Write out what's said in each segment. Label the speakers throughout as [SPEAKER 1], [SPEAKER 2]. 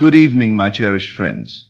[SPEAKER 1] Good evening, my cherished friends.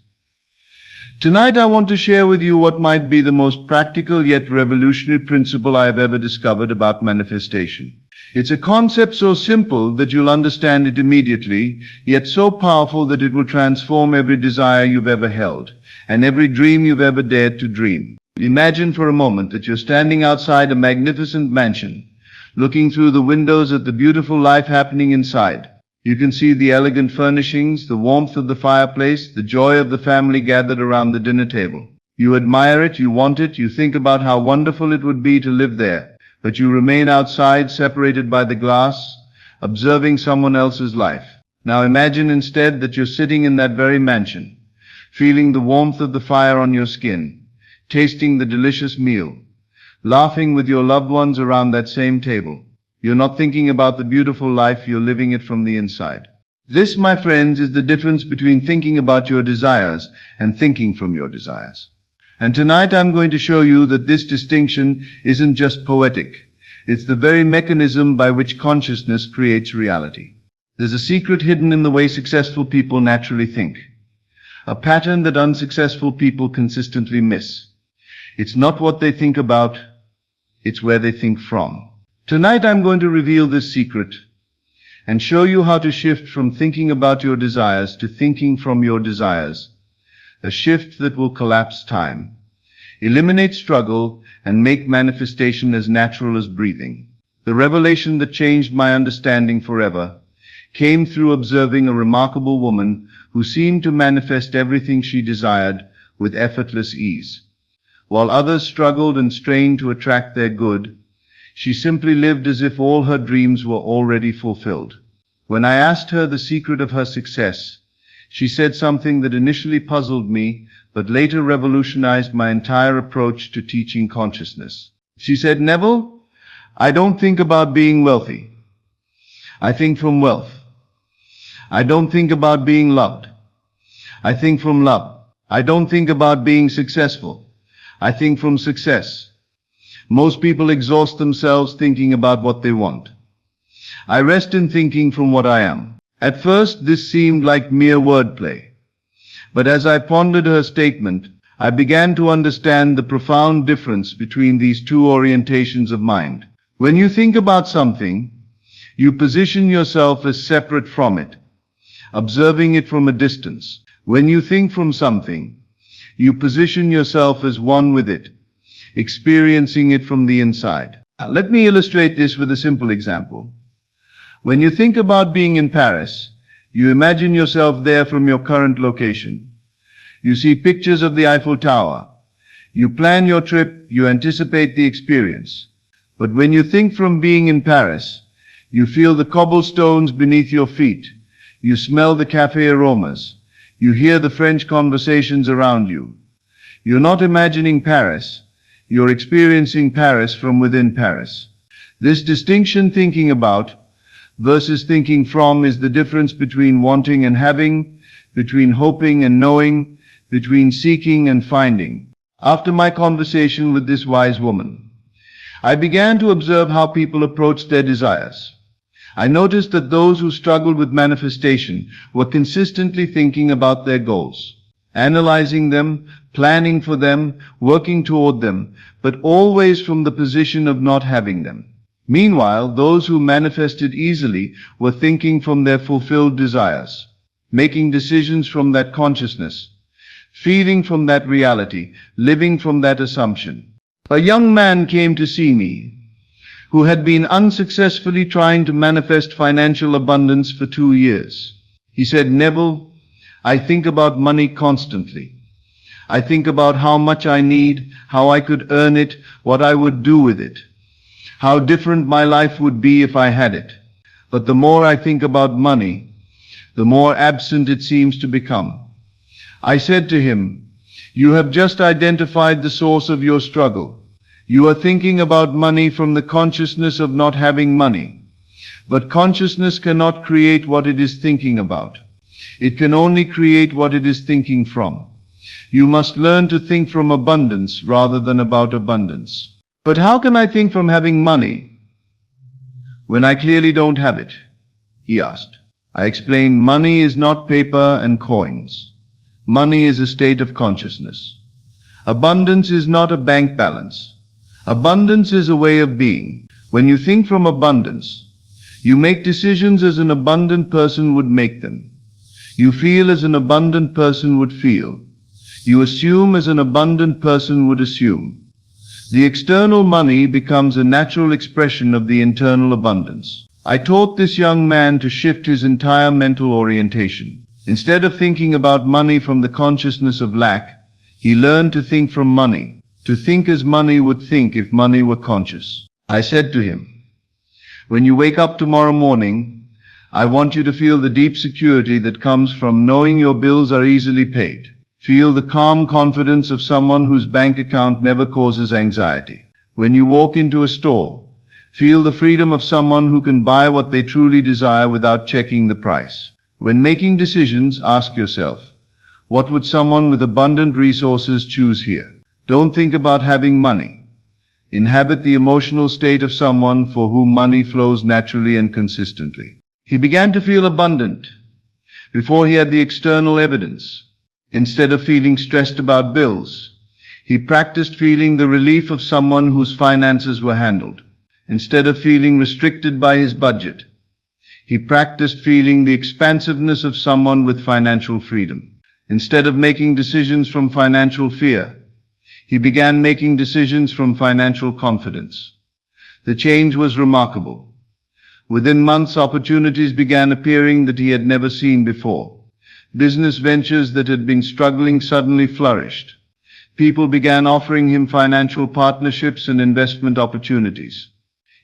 [SPEAKER 1] Tonight I want to share with you what might be the most practical yet revolutionary principle I have ever discovered about manifestation. It's a concept so simple that you'll understand it immediately, yet so powerful that it will transform every desire you've ever held, and every dream you've ever dared to dream. Imagine for a moment that you're standing outside a magnificent mansion, looking through the windows at the beautiful life happening inside. You can see the elegant furnishings, the warmth of the fireplace, the joy of the family gathered around the dinner table. You admire it, you want it, you think about how wonderful it would be to live there, but you remain outside, separated by the glass, observing someone else's life. Now imagine instead that you're sitting in that very mansion, feeling the warmth of the fire on your skin, tasting the delicious meal, laughing with your loved ones around that same table. You're not thinking about the beautiful life, you're living it from the inside. This, my friends, is the difference between thinking about your desires and thinking from your desires. And tonight I'm going to show you that this distinction isn't just poetic. It's the very mechanism by which consciousness creates reality. There's a secret hidden in the way successful people naturally think. A pattern that unsuccessful people consistently miss. It's not what they think about, it's where they think from. Tonight I'm going to reveal this secret and show you how to shift from thinking about your desires to thinking from your desires. A shift that will collapse time, eliminate struggle, and make manifestation as natural as breathing. The revelation that changed my understanding forever came through observing a remarkable woman who seemed to manifest everything she desired with effortless ease. While others struggled and strained to attract their good, she simply lived as if all her dreams were already fulfilled. When I asked her the secret of her success, she said something that initially puzzled me, but later revolutionized my entire approach to teaching consciousness. She said, "Neville, I don't think about being wealthy. I think from wealth. I don't think about being loved. I think from love. I don't think about being successful. I think from success. Most people exhaust themselves thinking about what they want. I rest in thinking from what I am." At first, this seemed like mere wordplay. But as I pondered her statement, I began to understand the profound difference between these two orientations of mind. When you think about something, you position yourself as separate from it, observing it from a distance. When you think from something, you position yourself as one with it, experiencing it from the inside. Let me illustrate this with a simple example. When you think about being in Paris, you imagine yourself there from your current location. You see pictures of the Eiffel Tower. You plan your trip, you anticipate the experience. But when you think from being in Paris, you feel the cobblestones beneath your feet. You smell the cafe aromas. You hear the French conversations around you. You're not imagining Paris. You're experiencing Paris from within Paris. This distinction, thinking about versus thinking from, is the difference between wanting and having, between hoping and knowing, between seeking and finding. After my conversation with this wise woman, I began to observe how people approached their desires. I noticed that those who struggled with manifestation were consistently thinking about their goals, analyzing them, planning for them, working toward them, but always from the position of not having them. Meanwhile, those who manifested easily were thinking from their fulfilled desires, making decisions from that consciousness, feeling from that reality, living from that assumption. A young man came to see me who had been unsuccessfully trying to manifest financial abundance for 2 years. He said, "Neville, I think about money constantly. I think about how much I need, how I could earn it, what I would do with it, how different my life would be if I had it. But the more I think about money, the more absent it seems to become." I said to him, "You have just identified the source of your struggle. You are thinking about money from the consciousness of not having money. But consciousness cannot create what it is thinking about. It can only create what it is thinking from. You must learn to think from abundance rather than about abundance." "But how can I think from having money when I clearly don't have it?" he asked. I explained money is not paper and coins. Money is a state of consciousness. Abundance is not a bank balance. Abundance is a way of being. When you think from abundance, you make decisions as an abundant person would make them. You feel as an abundant person would feel. You assume as an abundant person would assume. The external money becomes a natural expression of the internal abundance. I taught this young man to shift his entire mental orientation. Instead of thinking about money from the consciousness of lack, he learned to think from money, to think as money would think if money were conscious. I said to him, when you wake up tomorrow morning, I want you to feel the deep security that comes from knowing your bills are easily paid. Feel the calm confidence of someone whose bank account never causes anxiety. When you walk into a store, feel the freedom of someone who can buy what they truly desire without checking the price. When making decisions, ask yourself, what would someone with abundant resources choose here? Don't think about having money. Inhabit the emotional state of someone for whom money flows naturally and consistently. He began to feel abundant before he had the external evidence. Instead of feeling stressed about bills, he practiced feeling the relief of someone whose finances were handled. Instead of feeling restricted by his budget, he practiced feeling the expansiveness of someone with financial freedom. Instead of making decisions from financial fear, he began making decisions from financial confidence. The change was remarkable. Within months, opportunities began appearing that he had never seen before. Business ventures that had been struggling suddenly flourished. People began offering him financial partnerships and investment opportunities.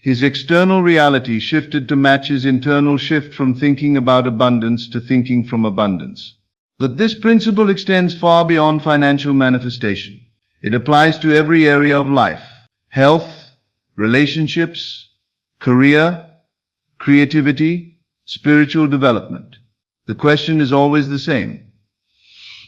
[SPEAKER 1] His external reality shifted to match his internal shift from thinking about abundance to thinking from abundance. But this principle extends far beyond financial manifestation. It applies to every area of life: health, relationships, career, creativity, spiritual development. The question is always the same.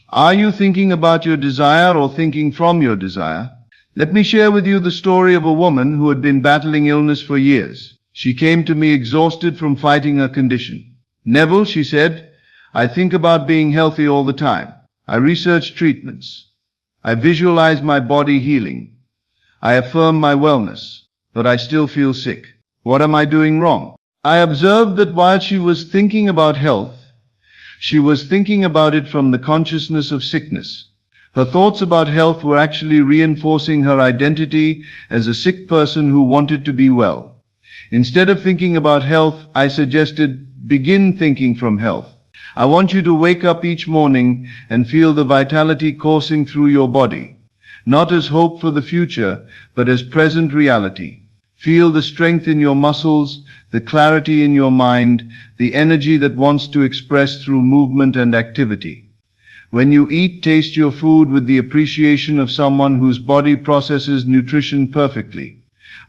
[SPEAKER 1] Are you thinking about your desire or thinking from your desire? Let me share with you the story of a woman who had been battling illness for years. She came to me exhausted from fighting her condition. Neville, she said, I think about being healthy all the time. I research treatments. I visualize my body healing. I affirm my wellness, but I still feel sick. What am I doing wrong? I observed that while she was thinking about health, she was thinking about it from the consciousness of sickness. Her thoughts about health were actually reinforcing her identity as a sick person who wanted to be well. Instead of thinking about health, I suggested, begin thinking from health. I want you to wake up each morning and feel the vitality coursing through your body, not as hope for the future, but as present reality. Feel the strength in your muscles, the clarity in your mind, the energy that wants to express through movement and activity. When you eat, taste your food with the appreciation of someone whose body processes nutrition perfectly.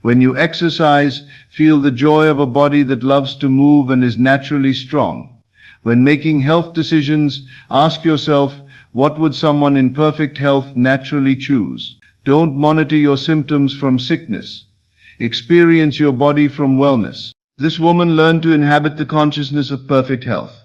[SPEAKER 1] When you exercise, feel the joy of a body that loves to move and is naturally strong. When making health decisions, ask yourself, what would someone in perfect health naturally choose? Don't monitor your symptoms from sickness. Experience your body from wellness. This woman learned to inhabit the consciousness of perfect health.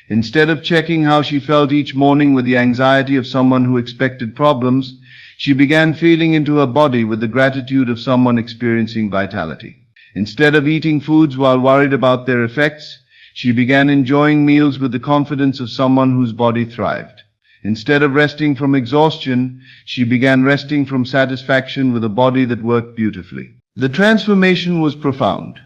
[SPEAKER 1] Instead of checking how she felt each morning with the anxiety of someone who expected problems, she began feeling into her body with the gratitude of someone experiencing vitality. Instead of eating foods while worried about their effects, she began enjoying meals with the confidence of someone whose body thrived. Instead of resting from exhaustion, she began resting from satisfaction with a body that worked beautifully. The transformation was profound.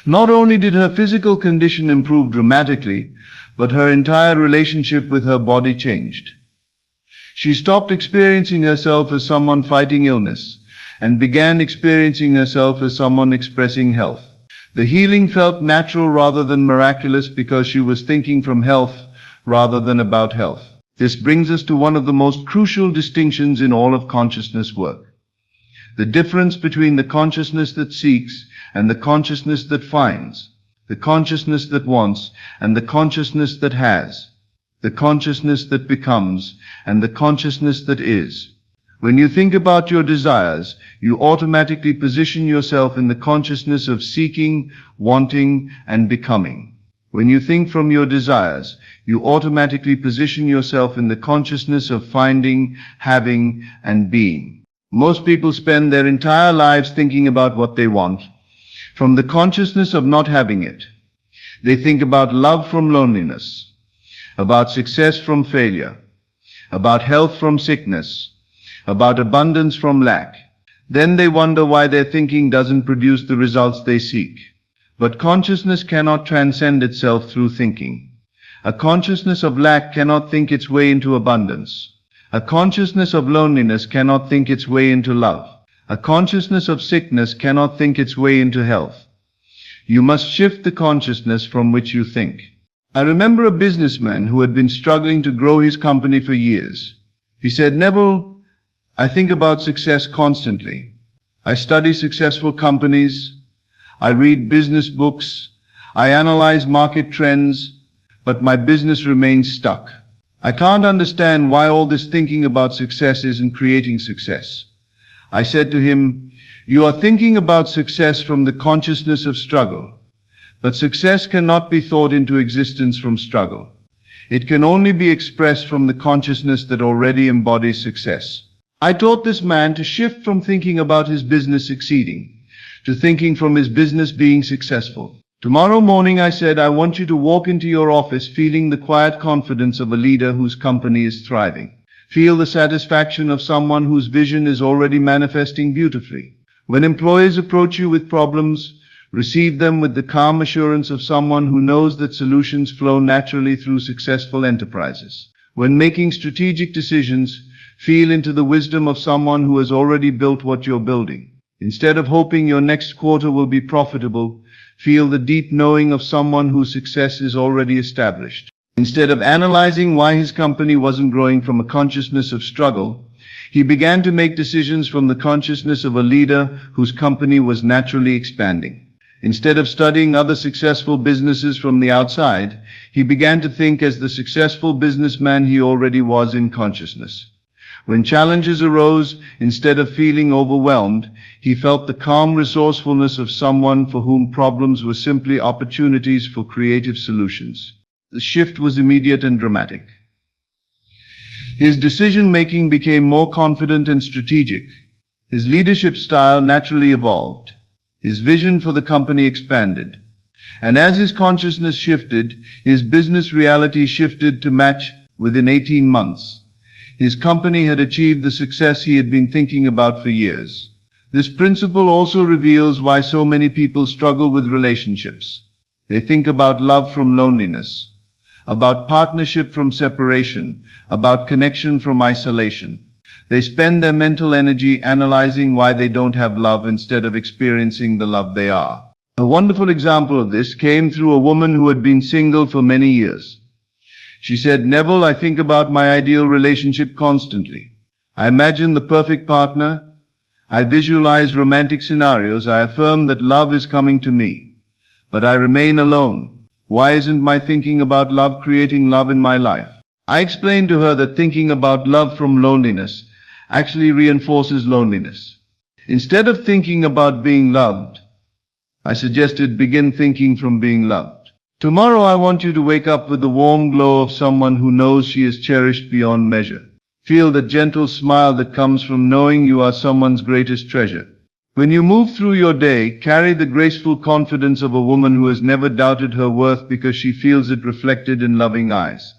[SPEAKER 1] Not only did her physical condition improve dramatically, but her entire relationship with her body changed. She stopped experiencing herself as someone fighting illness and began experiencing herself as someone expressing health. The healing felt natural rather than miraculous because she was thinking from health rather than about health. This brings us to one of the most crucial distinctions in all of consciousness work. The difference between the consciousness that seeks and the consciousness that finds, the consciousness that wants and the consciousness that has, the consciousness that becomes and the consciousness that is. When you think about your desires, you automatically position yourself in the consciousness of seeking, wanting, and becoming. When you think from your desires, you automatically position yourself in the consciousness of finding, having, and being. Most people spend their entire lives thinking about what they want, from the consciousness of not having it. They think about love from loneliness, about success from failure, about health from sickness, about abundance from lack. Then they wonder why their thinking doesn't produce the results they seek. But consciousness cannot transcend itself through thinking. A consciousness of lack cannot think its way into abundance. A consciousness of loneliness cannot think its way into love. A consciousness of sickness cannot think its way into health. You must shift the consciousness from which you think. I remember a businessman who had been struggling to grow his company for years. He said, "Neville, I think about success constantly. I study successful companies. I read business books. I analyze market trends, but my business remains stuck. I can't understand why all this thinking about success isn't creating success." I said to him, "You are thinking about success from the consciousness of struggle. But success cannot be thought into existence from struggle. It can only be expressed from the consciousness that already embodies success." I taught this man to shift from thinking about his business succeeding to thinking from his business being successful. Tomorrow morning, I said, I want you to walk into your office feeling the quiet confidence of a leader whose company is thriving. Feel the satisfaction of someone whose vision is already manifesting beautifully. When employees approach you with problems, receive them with the calm assurance of someone who knows that solutions flow naturally through successful enterprises. When making strategic decisions, feel into the wisdom of someone who has already built what you're building. Instead of hoping your next quarter will be profitable, feel the deep knowing of someone whose success is already established. Instead of analyzing why his company wasn't growing from a consciousness of struggle, he began to make decisions from the consciousness of a leader whose company was naturally expanding. Instead of studying other successful businesses from the outside, he began to think as the successful businessman he already was in consciousness. When challenges arose, instead of feeling overwhelmed, he felt the calm resourcefulness of someone for whom problems were simply opportunities for creative solutions. The shift was immediate and dramatic. His decision-making became more confident and strategic. His leadership style naturally evolved. His vision for the company expanded. And as his consciousness shifted, his business reality shifted to match. Within 18 months. His company had achieved the success he had been thinking about for years. This principle also reveals why so many people struggle with relationships. They think about love from loneliness, about partnership from separation, about connection from isolation. They spend their mental energy analyzing why they don't have love instead of experiencing the love they are. A wonderful example of this came through a woman who had been single for many years. She said, "Neville, I think about my ideal relationship constantly. I imagine the perfect partner. I visualize romantic scenarios. I affirm that love is coming to me. But I remain alone. Why isn't my thinking about love creating love in my life?" I explained to her that thinking about love from loneliness actually reinforces loneliness. Instead of thinking about being loved, I suggested begin thinking from being loved. Tomorrow I want you to wake up with the warm glow of someone who knows she is cherished beyond measure. Feel the gentle smile that comes from knowing you are someone's greatest treasure. When you move through your day, carry the graceful confidence of a woman who has never doubted her worth because she feels it reflected in loving eyes.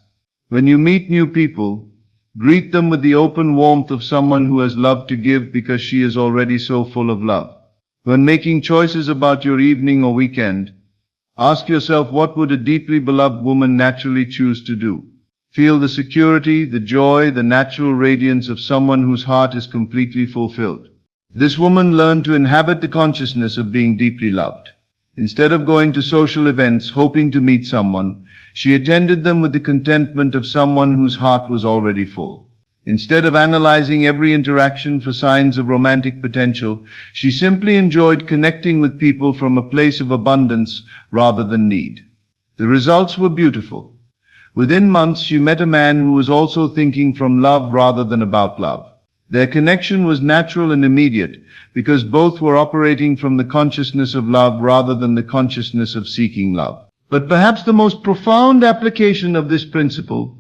[SPEAKER 1] When you meet new people, greet them with the open warmth of someone who has love to give because she is already so full of love. When making choices about your evening or weekend, ask yourself, what would a deeply beloved woman naturally choose to do? Feel the security, the joy, the natural radiance of someone whose heart is completely fulfilled. This woman learned to inhabit the consciousness of being deeply loved. Instead of going to social events hoping to meet someone, she attended them with the contentment of someone whose heart was already full. Instead of analyzing every interaction for signs of romantic potential, she simply enjoyed connecting with people from a place of abundance rather than need. The results were beautiful. Within months, she met a man who was also thinking from love rather than about love. Their connection was natural and immediate because both were operating from the consciousness of love rather than the consciousness of seeking love. But perhaps the most profound application of this principle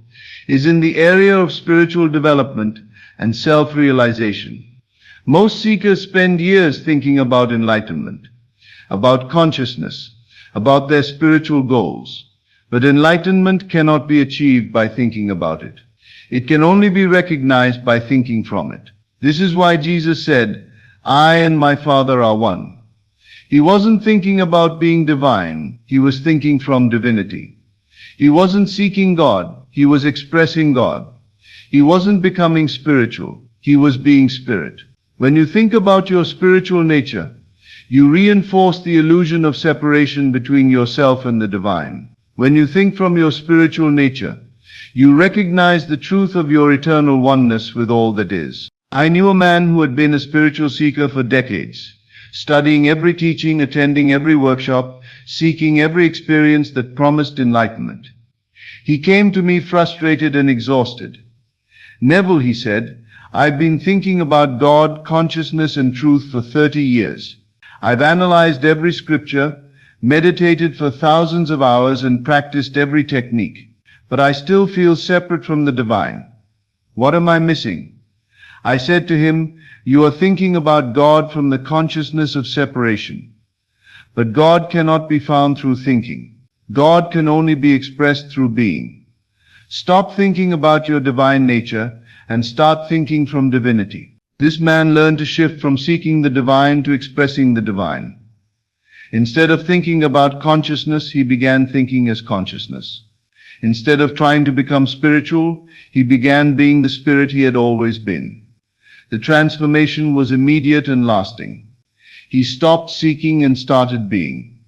[SPEAKER 1] is in the area of spiritual development and self-realization. Most seekers spend years thinking about enlightenment, about consciousness, about their spiritual goals. But enlightenment cannot be achieved by thinking about it. It can only be recognized by thinking from it. This is why Jesus said, "I and my Father are one." He wasn't thinking about being divine, he was thinking from divinity. He wasn't seeking God, he was expressing God. He wasn't becoming spiritual, he was being spirit. When you think about your spiritual nature, you reinforce the illusion of separation between yourself and the divine. When you think from your spiritual nature, you recognize the truth of your eternal oneness with all that is. I knew a man who had been a spiritual seeker for decades, studying every teaching, attending every workshop, seeking every experience that promised enlightenment. He came to me frustrated and exhausted. "Neville," he said, "I've been thinking about God, consciousness, and truth for 30 years. I've analyzed every scripture, meditated for thousands of hours, and practiced every technique. But I still feel separate from the divine. What am I missing?" I said to him, "You are thinking about God from the consciousness of separation. But God cannot be found through thinking. God can only be expressed through being. Stop thinking about your divine nature and start thinking from divinity." This man learned to shift from seeking the divine to expressing the divine. Instead of thinking about consciousness, he began thinking as consciousness. Instead of trying to become spiritual, he began being the spirit he had always been. The transformation was immediate and lasting. He stopped seeking and started being.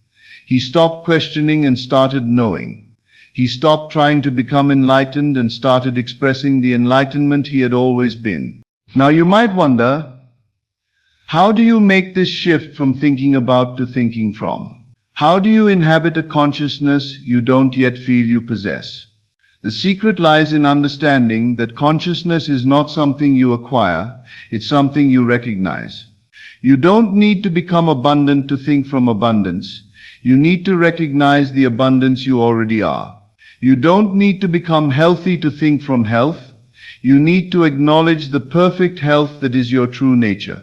[SPEAKER 1] He stopped questioning and started knowing. He stopped trying to become enlightened and started expressing the enlightenment he had always been. Now you might wonder, how do you make this shift from thinking about to thinking from? How do you inhabit a consciousness you don't yet feel you possess? The secret lies in understanding that consciousness is not something you acquire, it's something you recognize. You don't need to become abundant to think from abundance. You need to recognize the abundance you already are. You don't need to become healthy to think from health. You need to acknowledge the perfect health that is your true nature.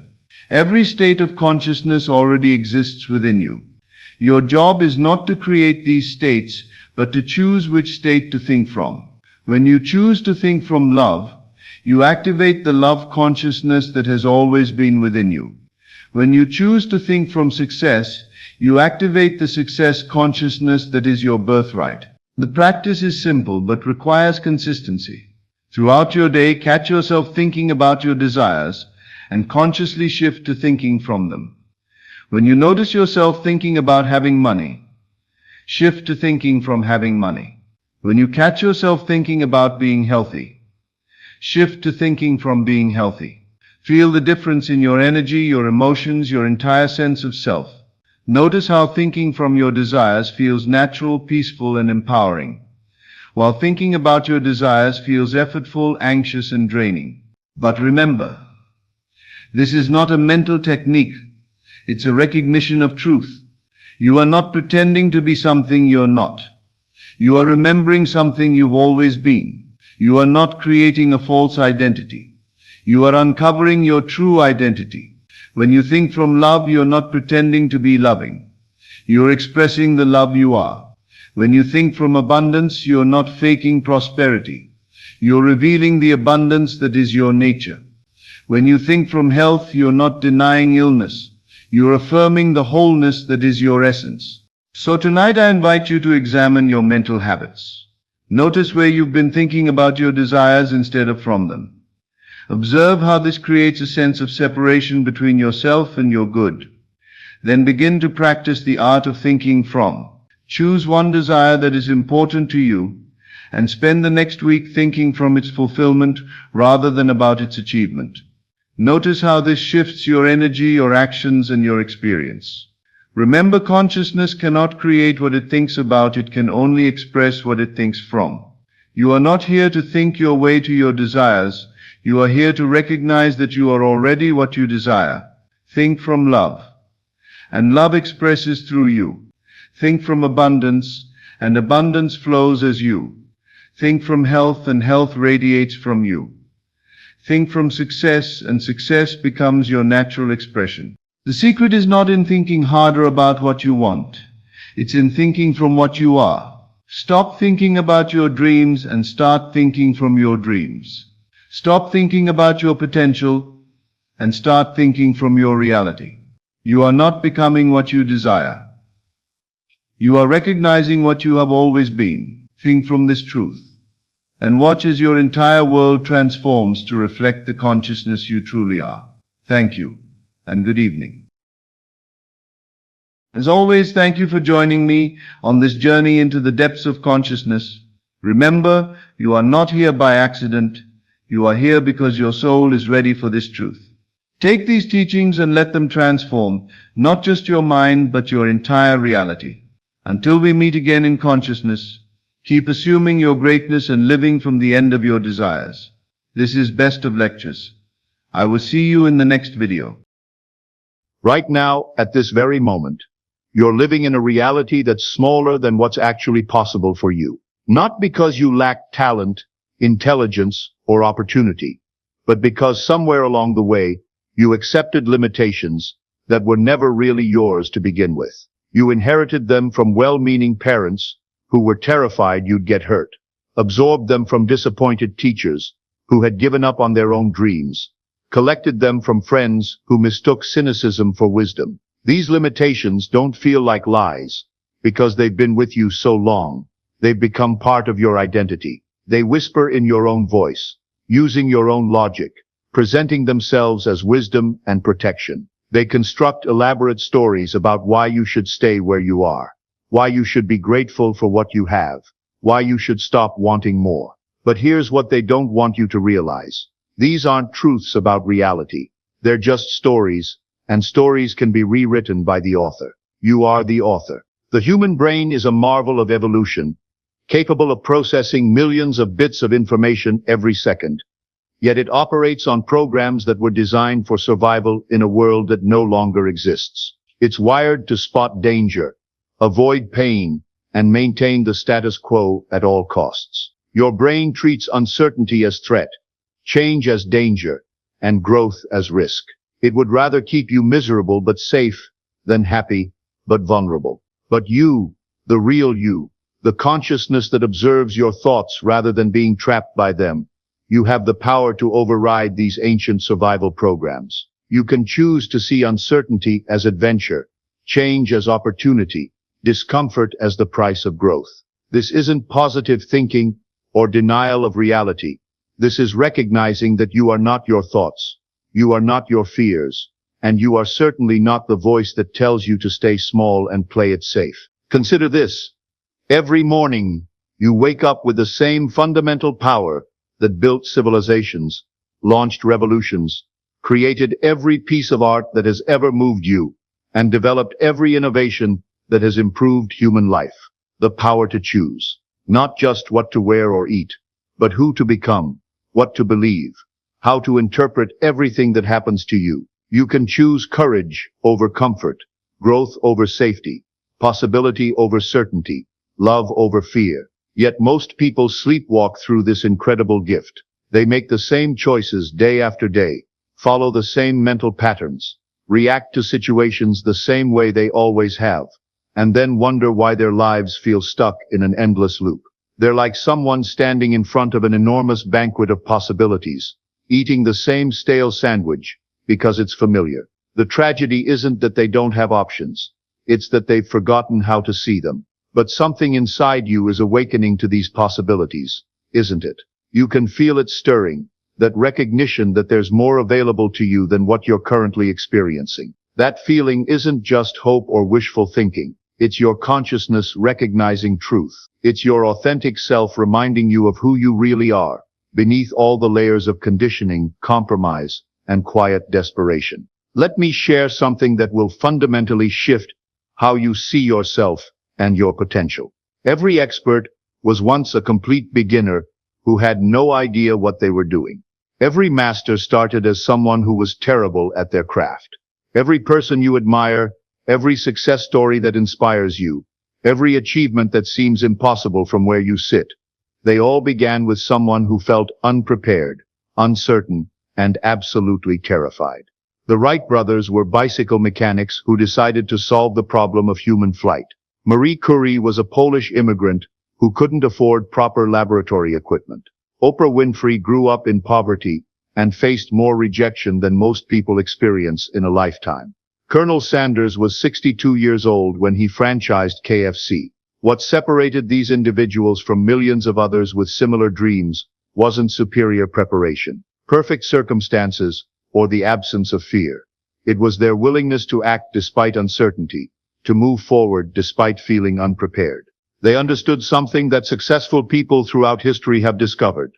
[SPEAKER 1] Every state of consciousness already exists within you. Your job is not to create these states, but to choose which state to think from. When you choose to think from love, you activate the love consciousness that has always been within you. When you choose to think from success, you activate the success consciousness that is your birthright. The practice is simple but requires consistency. Throughout your day, catch yourself thinking about your desires and consciously shift to thinking from them. When you notice yourself thinking about having money, shift to thinking from having money. When you catch yourself thinking about being healthy, shift to thinking from being healthy. Feel the difference in your energy, your emotions, your entire sense of self. Notice how thinking from your desires feels natural, peaceful, and empowering, while thinking about your desires feels effortful, anxious, and draining. But remember, this is not a mental technique. It's a recognition of truth. You are not pretending to be something you're not. You are remembering something you've always been. You are not creating a false identity. You are uncovering your true identity. When you think from love, you're not pretending to be loving. You're expressing the love you are. When you think from abundance, you're not faking prosperity. You're revealing the abundance that is your nature. When you think from health, you're not denying illness. You're affirming the wholeness that is your essence. So tonight I invite you to examine your mental habits. Notice where you've been thinking about your desires instead of from them. Observe how this creates a sense of separation between yourself and your good. Then begin to practice the art of thinking from. Choose one desire that is important to you and spend the next week thinking from its fulfillment rather than about its achievement. Notice how this shifts your energy, your actions, and your experience. Remember, consciousness cannot create what it thinks about, it can only express what it thinks from. You are not here to think your way to your desires. You are here to recognize that you are already what you desire. Think from love, and love expresses through you. Think from abundance, and abundance flows as you. Think from health, and health radiates from you. Think from success, and success becomes your natural expression. The secret is not in thinking harder about what you want. It's in thinking from what you are. Stop thinking about your dreams and start thinking from your dreams. Stop thinking about your potential and start thinking from your reality. You are not becoming what you desire. You are recognizing what you have always been. Think from this truth, and watch as your entire world transforms to reflect the consciousness you truly are. Thank you, and good evening. As always, thank you for joining me on this journey into the depths of consciousness. Remember, you are not here by accident. You are here because your soul is ready for this truth. Take these teachings and let them transform not just your mind, but your entire reality. Until we meet again in consciousness, keep assuming your greatness and living from the end of your desires. This is Best of Lectures. I will see you in the next video.
[SPEAKER 2] Right now, at this very moment, you're living in a reality that's smaller than what's actually possible for you. Not because you lack talent, intelligence, or opportunity, but because somewhere along the way, you accepted limitations that were never really yours to begin with. You inherited them from well-meaning parents who were terrified you'd get hurt, absorbed them from disappointed teachers who had given up on their own dreams, collected them from friends who mistook cynicism for wisdom. These limitations don't feel like lies because they've been with you so long. They've become part of your identity. They whisper in your own voice, using your own logic, presenting themselves as wisdom and protection. They construct elaborate stories about why you should stay where you are, why you should be grateful for what you have, why you should stop wanting more. But here's what they don't want you to realize. These aren't truths about reality. They're just stories, and stories can be rewritten by the author. You are the author. The human brain is a marvel of evolution, capable of processing millions of bits of information every second. Yet it operates on programs that were designed for survival in a world that no longer exists. It's wired to spot danger, avoid pain, and maintain the status quo at all costs. Your brain treats uncertainty as threat, change as danger, and growth as risk. It would rather keep you miserable but safe than happy but vulnerable. But you, the real you, the consciousness that observes your thoughts rather than being trapped by them, you have the power to override these ancient survival programs. You can choose to see uncertainty as adventure, change as opportunity, discomfort as the price of growth. This isn't positive thinking or denial of reality. This is recognizing that you are not your thoughts, you are not your fears, and you are certainly not the voice that tells you to stay small and play it safe. Consider this. Every morning, you wake up with the same fundamental power that built civilizations, launched revolutions, created every piece of art that has ever moved you, and developed every innovation that has improved human life. The power to choose, not just what to wear or eat, but who to become, what to believe, how to interpret everything that happens to you. You can choose courage over comfort, growth over safety, possibility over certainty, love over fear. Yet most people sleepwalk through this incredible gift. They make the same choices day after day, follow the same mental patterns, react to situations the same way they always have, and then wonder why their lives feel stuck in an endless loop. They're like someone standing in front of an enormous banquet of possibilities, eating the same stale sandwich because it's familiar. The tragedy isn't that they don't have options. It's that they've forgotten how to see them. But something inside you is awakening to these possibilities, isn't it? You can feel it stirring, that recognition that there's more available to you than what you're currently experiencing. That feeling isn't just hope or wishful thinking. It's your consciousness recognizing truth. It's your authentic self reminding you of who you really are, beneath all the layers of conditioning, compromise, and quiet desperation. Let me share something that will fundamentally shift how you see yourself and your potential. Every expert was once a complete beginner who had no idea what they were doing. Every master started as someone who was terrible at their craft. Every person you admire, every success story that inspires you, every achievement that seems impossible from where you sit. They all began with someone who felt unprepared, uncertain, and absolutely terrified. The Wright brothers were bicycle mechanics who decided to solve the problem of human flight. Marie Curie was a Polish immigrant who couldn't afford proper laboratory equipment. Oprah Winfrey grew up in poverty and faced more rejection than most people experience in a lifetime. Colonel Sanders was 62 years old when he franchised KFC. What separated these individuals from millions of others with similar dreams wasn't superior preparation, perfect circumstances, or the absence of fear. It was their willingness to act despite uncertainty, to move forward despite feeling unprepared. They understood something that successful people throughout history have discovered.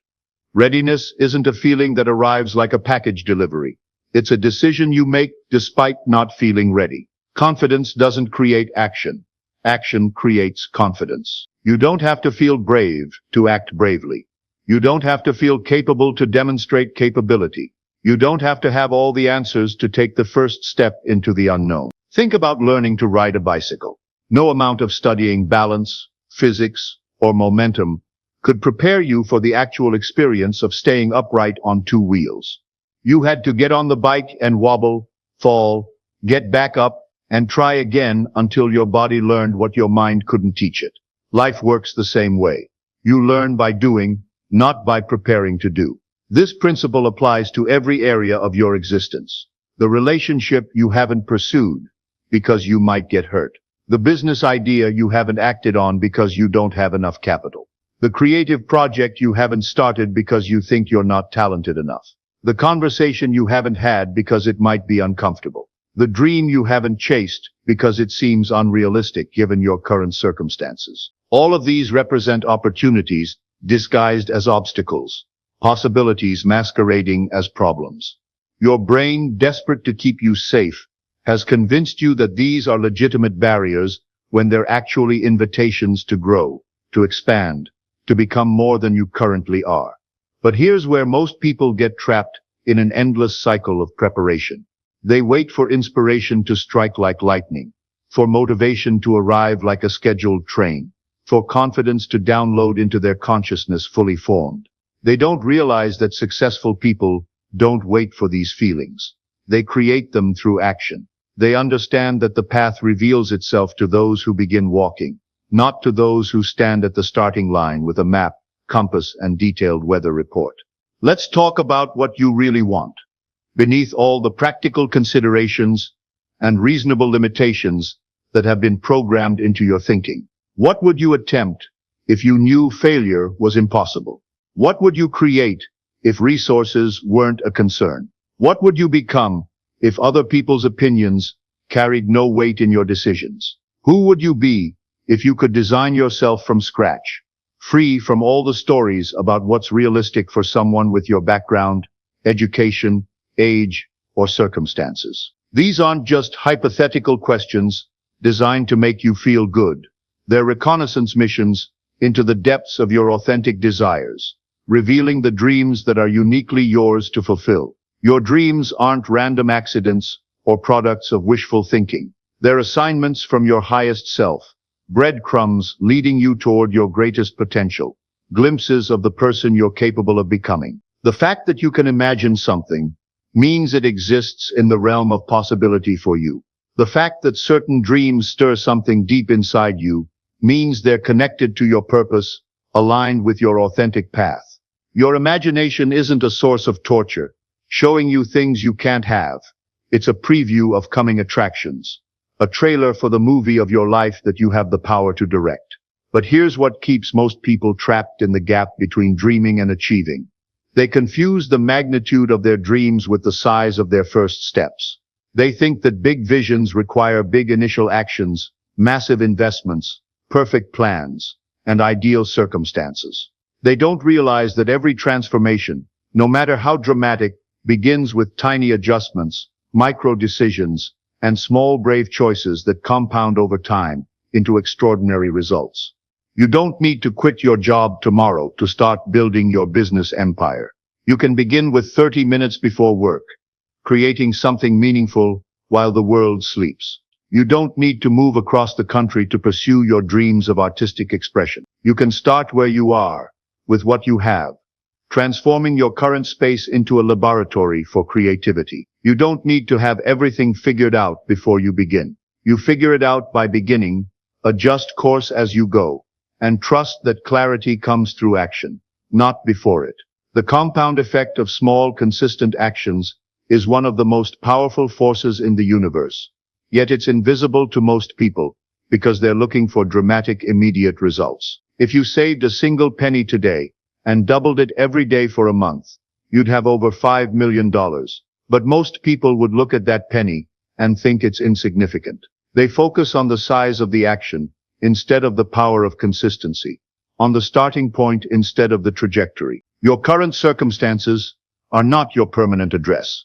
[SPEAKER 2] Readiness isn't a feeling that arrives like a package delivery. It's a decision you make despite not feeling ready. Confidence doesn't create action. Action creates confidence. You don't have to feel brave to act bravely. You don't have to feel capable to demonstrate capability. You don't have to have all the answers to take the first step into the unknown. Think about learning to ride a bicycle. No amount of studying balance, physics, or momentum could prepare you for the actual experience of staying upright on two wheels. You had to get on the bike and wobble, fall, get back up, and try again until your body learned what your mind couldn't teach it. Life works the same way. You learn by doing, not by preparing to do. This principle applies to every area of your existence. The relationship you haven't pursued because you might get hurt. The business idea you haven't acted on because you don't have enough capital. The creative project you haven't started because you think you're not talented enough. The conversation you haven't had because it might be uncomfortable. The dream you haven't chased because it seems unrealistic given your current circumstances. All of these represent opportunities disguised as obstacles, possibilities masquerading as problems. Your brain, desperate to keep you safe, has convinced you that these are legitimate barriers when they're actually invitations to grow, to expand, to become more than you currently are. But here's where most people get trapped in an endless cycle of preparation. They wait for inspiration to strike like lightning, for motivation to arrive like a scheduled train, for confidence to download into their consciousness fully formed. They don't realize that successful people don't wait for these feelings. They create them through action. They understand that the path reveals itself to those who begin walking, not to those who stand at the starting line with a map, compass, and detailed weather report. Let's talk about what you really want. Beneath all the practical considerations and reasonable limitations that have been programmed into your thinking. What would you attempt if you knew failure was impossible? What would you create if resources weren't a concern? What would you become if other people's opinions carried no weight in your decisions? Who would you be if you could design yourself from scratch, free from all the stories about what's realistic for someone with your background, education, age, or circumstances? These aren't just hypothetical questions designed to make you feel good. They're reconnaissance missions into the depths of your authentic desires, revealing the dreams that are uniquely yours to fulfill. Your dreams aren't random accidents or products of wishful thinking. They're assignments from your highest self, breadcrumbs leading you toward your greatest potential, glimpses of the person you're capable of becoming. The fact that you can imagine something means it exists in the realm of possibility for you. The fact that certain dreams stir something deep inside you means they're connected to your purpose, aligned with your authentic path. Your imagination isn't a source of torture, showing you things you can't have. It's a preview of coming attractions, a trailer for the movie of your life that you have the power to direct. But here's what keeps most people trapped in the gap between dreaming and achieving. They confuse the magnitude of their dreams with the size of their first steps. They think that big visions require big initial actions, massive investments, perfect plans, and ideal circumstances. They don't realize that every transformation, no matter how dramatic, begins with tiny adjustments, micro decisions, and small brave choices that compound over time into extraordinary results. You don't need to quit your job tomorrow to start building your business empire. You can begin with 30 minutes before work, creating something meaningful while the world sleeps. You don't need to move across the country to pursue your dreams of artistic expression. You can start where you are, with what you have, transforming your current space into a laboratory for creativity. You don't need to have everything figured out before you begin. You figure it out by beginning, adjust course as you go, and trust that clarity comes through action, not before it. The compound effect of small, consistent actions is one of the most powerful forces in the universe. Yet it's invisible to most people because they're looking for dramatic, immediate results. If you saved a single penny today and doubled it every day for a month, you'd have over $5 million. But most people would look at that penny and think it's insignificant. They focus on the size of the action instead of the power of consistency, on the starting point instead of the trajectory. Your current circumstances are not your permanent address.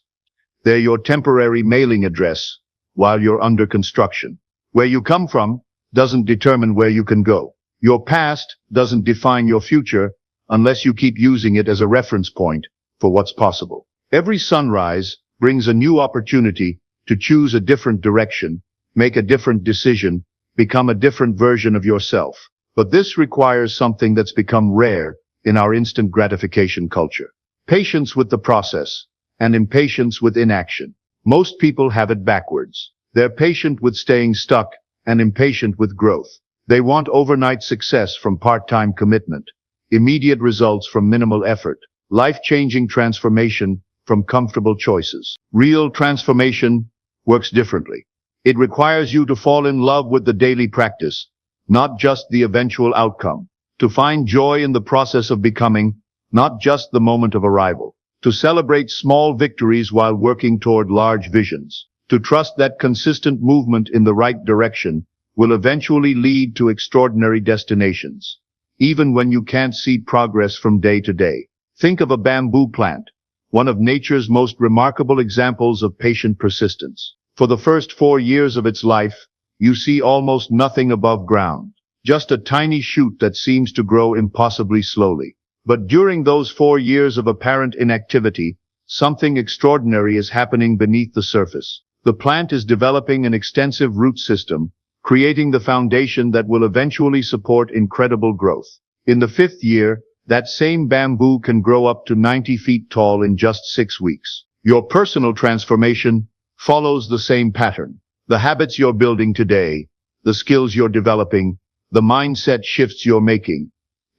[SPEAKER 2] They're your temporary mailing address while you're under construction. Where you come from doesn't determine where you can go. Your past doesn't define your future unless you keep using it as a reference point for what's possible. Every sunrise brings a new opportunity to choose a different direction, make a different decision, become a different version of yourself. But this requires something that's become rare in our instant gratification culture. Patience with the process and impatience with inaction. Most people have it backwards. They're patient with staying stuck and impatient with growth. They want overnight success from part-time commitment, immediate results from minimal effort, life-changing transformation from comfortable choices. Real transformation works differently. It requires you to fall in love with the daily practice, not just the eventual outcome. To find joy in the process of becoming, not just the moment of arrival. To celebrate small victories while working toward large visions. To trust that consistent movement in the right direction will eventually lead to extraordinary destinations, even when you can't see progress from day to day. Think of a bamboo plant, one of nature's most remarkable examples of patient persistence. For the first 4 years of its life, you see almost nothing above ground, just a tiny shoot that seems to grow impossibly slowly. But during those 4 years of apparent inactivity, something extraordinary is happening beneath the surface. The plant is developing an extensive root system, creating the foundation that will eventually support incredible growth. In the 5th year, that same bamboo can grow up to 90 feet tall in just 6 weeks. Your personal transformation follows the same pattern. The habits you're building today, the skills you're developing, the mindset shifts you're making.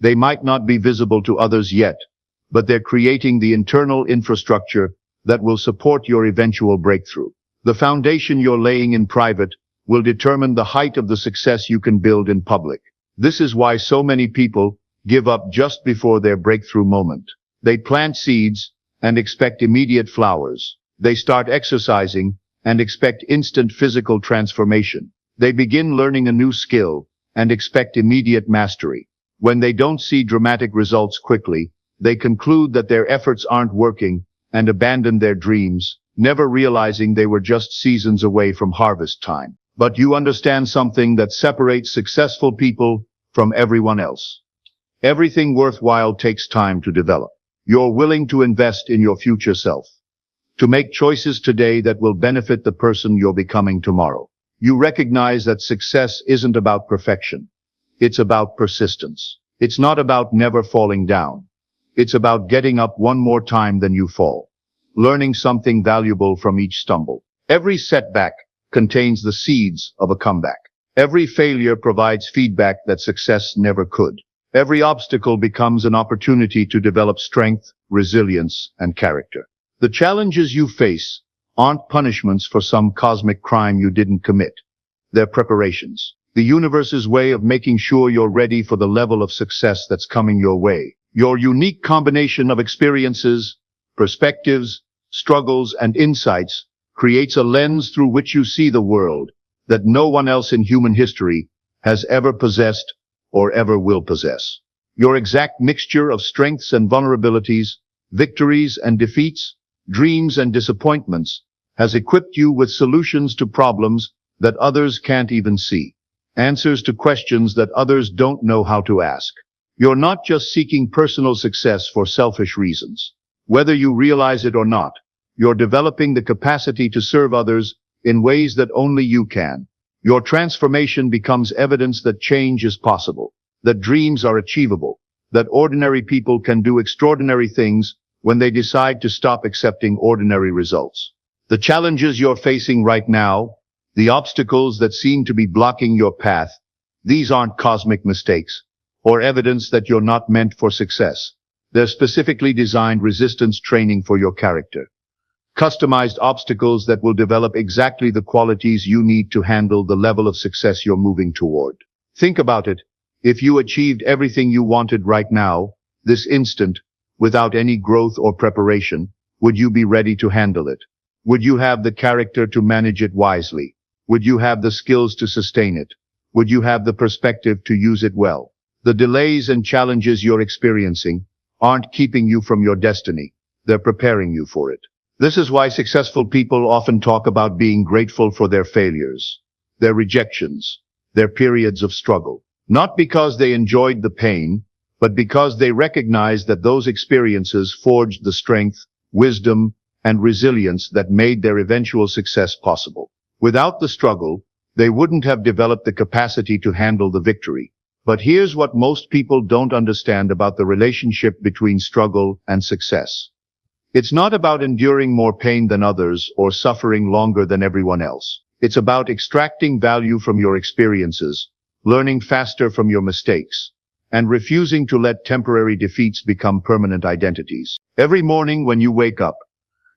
[SPEAKER 2] They might not be visible to others yet, but they're creating the internal infrastructure that will support your eventual breakthrough. The foundation you're laying in private will determine the height of the success you can build in public. This is why so many people give up just before their breakthrough moment. They plant seeds and expect immediate flowers. They start exercising and expect instant physical transformation. They begin learning a new skill and expect immediate mastery. When they don't see dramatic results quickly, they conclude that their efforts aren't working and abandon their dreams, never realizing they were just seasons away from harvest time. But you understand something that separates successful people from everyone else. Everything worthwhile takes time to develop. You're willing to invest in your future self, to make choices today that will benefit the person you're becoming tomorrow. You recognize that success isn't about perfection. It's about persistence. It's not about never falling down. It's about getting up one more time than you fall, learning something valuable from each stumble. Every setback contains the seeds of a comeback. Every failure provides feedback that success never could. Every obstacle becomes an opportunity to develop strength, resilience, and character. The challenges you face aren't punishments for some cosmic crime you didn't commit. They're preparations. The universe's way of making sure you're ready for the level of success that's coming your way. Your unique combination of experiences, perspectives, struggles, and insights creates a lens through which you see the world that no one else in human history has ever possessed or ever will possess. Your exact mixture of strengths and vulnerabilities, victories and defeats, dreams and disappointments has equipped you with solutions to problems that others can't even see. Answers to questions that others don't know how to ask. You're not just seeking personal success for selfish reasons. Whether you realize it or not, you're developing the capacity to serve others in ways that only you can. Your transformation becomes evidence that change is possible, that dreams are achievable, that ordinary people can do extraordinary things when they decide to stop accepting ordinary results. The challenges you're facing right now, the obstacles that seem to be blocking your path, these aren't cosmic mistakes or evidence that you're not meant for success. They're specifically designed resistance training for your character. Customized obstacles that will develop exactly the qualities you need to handle the level of success you're moving toward. Think about it. If you achieved everything you wanted right now, this instant, without any growth or preparation, would you be ready to handle it? Would you have the character to manage it wisely? Would you have the skills to sustain it? Would you have the perspective to use it well? The delays and challenges you're experiencing aren't keeping you from your destiny. They're preparing you for it. This is why successful people often talk about being grateful for their failures, their rejections, their periods of struggle. Not because they enjoyed the pain, but because they recognized that those experiences forged the strength, wisdom, and resilience that made their eventual success possible. Without the struggle, they wouldn't have developed the capacity to handle the victory. But here's what most people don't understand about the relationship between struggle and success. It's not about enduring more pain than others or suffering longer than everyone else. It's about extracting value from your experiences, learning faster from your mistakes, and refusing to let temporary defeats become permanent identities. Every morning when you wake up,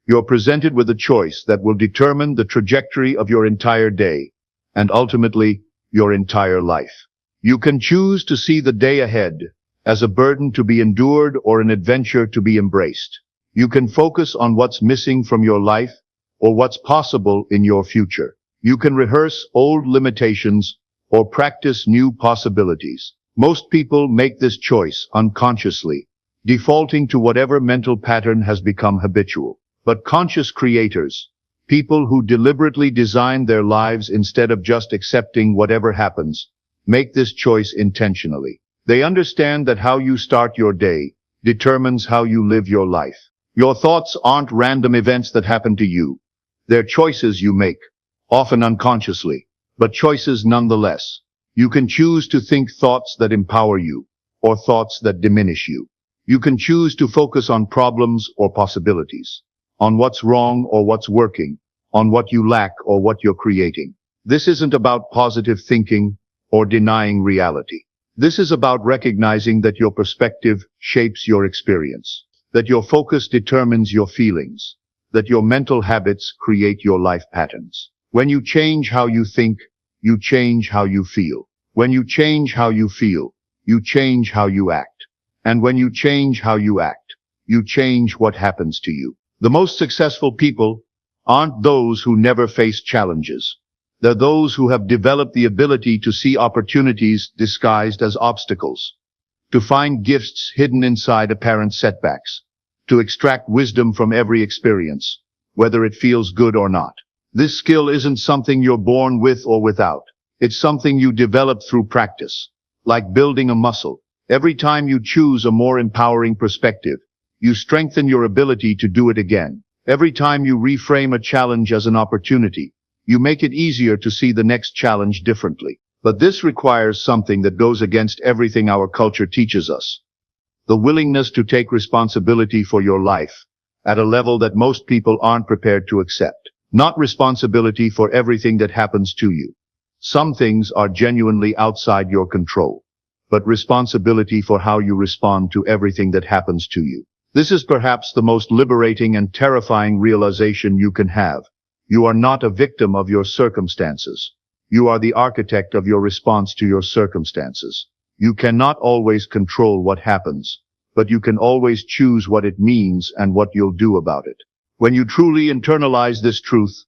[SPEAKER 2] you're presented with a choice that will determine the trajectory of your entire day, and ultimately, your entire life. You can choose to see the day ahead as a burden to be endured or an adventure to be embraced. You can focus on what's missing from your life or what's possible in your future. You can rehearse old limitations or practice new possibilities. Most people make this choice unconsciously, defaulting to whatever mental pattern has become habitual. But conscious creators, people who deliberately design their lives instead of just accepting whatever happens, make this choice intentionally. They understand that how you start your day determines how you live your life. Your thoughts aren't random events that happen to you. They're choices you make, often unconsciously, but choices nonetheless. You can choose to think thoughts that empower you, or thoughts that diminish you. You can choose to focus on problems or possibilities, on what's wrong or what's working, on what you lack or what you're creating. This isn't about positive thinking or denying reality. This is about recognizing that your perspective shapes your experience, that your focus determines your feelings, that your mental habits create your life patterns. When you change how you think, you change how you feel. When you change how you feel, you change how you act. And when you change how you act, you change what happens to you. The most successful people aren't those who never face challenges. They're those who have developed the ability to see opportunities disguised as obstacles, to find gifts hidden inside apparent setbacks, to extract wisdom from every experience, whether it feels good or not. This skill isn't something you're born with or without. It's something you develop through practice, like building a muscle. Every time you choose a more empowering perspective, you strengthen your ability to do it again. Every time you reframe a challenge as an opportunity, you make it easier to see the next challenge differently. But this requires something that goes against everything our culture teaches us. The willingness to take responsibility for your life at a level that most people aren't prepared to accept. Not responsibility for everything that happens to you. Some things are genuinely outside your control, but responsibility for how you respond to everything that happens to you. This is perhaps the most liberating and terrifying realization you can have. You are not a victim of your circumstances. You are the architect of your response to your circumstances. You cannot always control what happens, but you can always choose what it means and what you'll do about it. When you truly internalize this truth,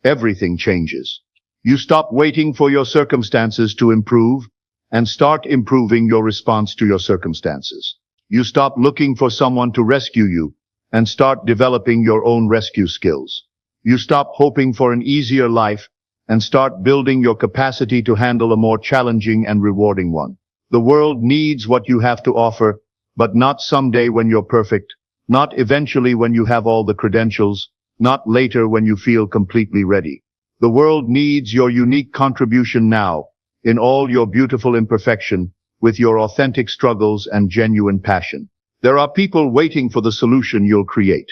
[SPEAKER 2] everything changes. You stop waiting for your circumstances to improve and start improving your response to your circumstances. You stop looking for someone to rescue you and start developing your own rescue skills. You stop hoping for an easier life and start building your capacity to handle a more challenging and rewarding one. The world needs what you have to offer, but not someday when you're perfect, not eventually when you have all the credentials, not later when you feel completely ready. The world needs your unique contribution now, in all your beautiful imperfection, with your authentic struggles and genuine passion. There are people waiting for the solution you'll create,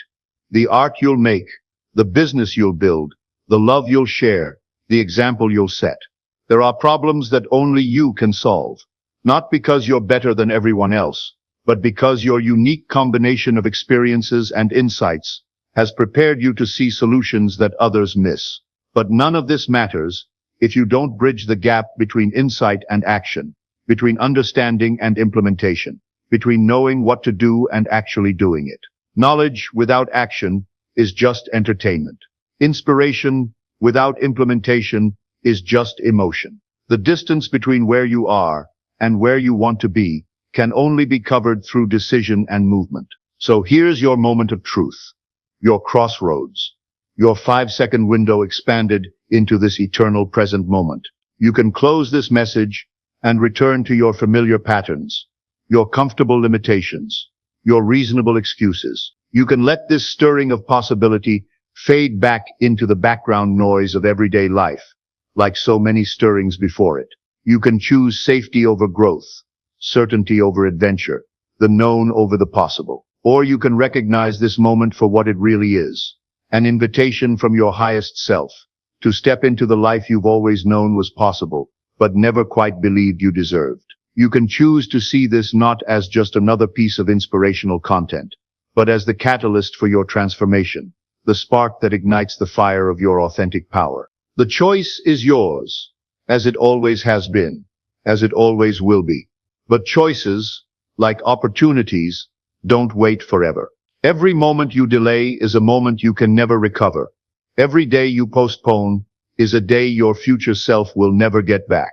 [SPEAKER 2] the art you'll make, the business you'll build, the love you'll share, the example you'll set. There are problems that only you can solve, not because you're better than everyone else, but because your unique combination of experiences and insights has prepared you to see solutions that others miss. But none of this matters if you don't bridge the gap between insight and action, between understanding and implementation, between knowing what to do and actually doing it. Knowledge without action is just entertainment. Inspiration without implementation is just emotion. The distance between where you are and where you want to be can only be covered through decision and movement. So here's your moment of truth, your crossroads, your 5-second window expanded into this eternal present moment. You can close this message and return to your familiar patterns, your comfortable limitations, your reasonable excuses. You can let this stirring of possibility fade back into the background noise of everyday life, like so many stirrings before it. You can choose safety over growth, certainty over adventure, the known over the possible. Or you can recognize this moment for what it really is, an invitation from your highest self to step into the life you've always known was possible, but never quite believed you deserved. You can choose to see this not as just another piece of inspirational content, but as the catalyst for your transformation, the spark that ignites the fire of your authentic power. The choice is yours, as it always has been, as it always will be. But choices, like opportunities, don't wait forever. Every moment you delay is a moment you can never recover. Every day you postpone is a day your future self will never get back.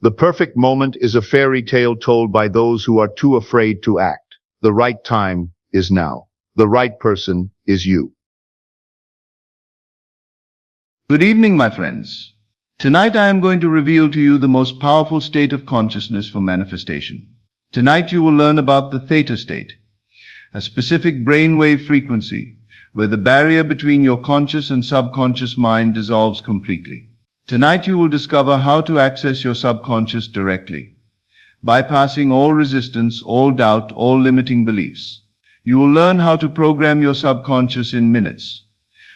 [SPEAKER 2] The perfect moment is a fairy tale told by those who are too afraid to act. The right time is now. The right person is you.
[SPEAKER 1] Good evening, my friends. Tonight I am going to reveal to you the most powerful state of consciousness for manifestation. Tonight you will learn about the theta state, a specific brainwave frequency where the barrier between your conscious and subconscious mind dissolves completely. Tonight you will discover how to access your subconscious directly, bypassing all resistance, all doubt, all limiting beliefs. You will learn how to program your subconscious in minutes,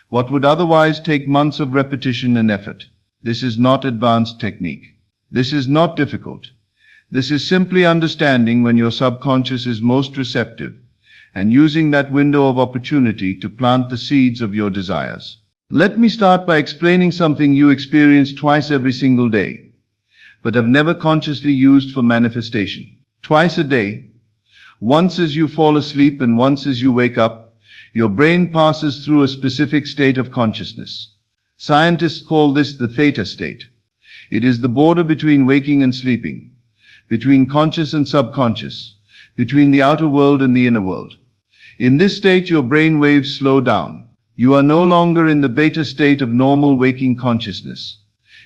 [SPEAKER 1] what would otherwise take months of repetition and effort. This is not advanced technique. This is not difficult. This is simply understanding when your subconscious is most receptive and using that window of opportunity to plant the seeds of your desires. Let me start by explaining something you experience twice every single day, but have never consciously used for manifestation. Twice a day, once as you fall asleep and once as you wake up, your brain passes through a specific state of consciousness. Scientists call this the theta state. It is the border between waking and sleeping, between conscious and subconscious, between the outer world and the inner world. In this state, your brain waves slow down. You are no longer in the beta state of normal waking consciousness.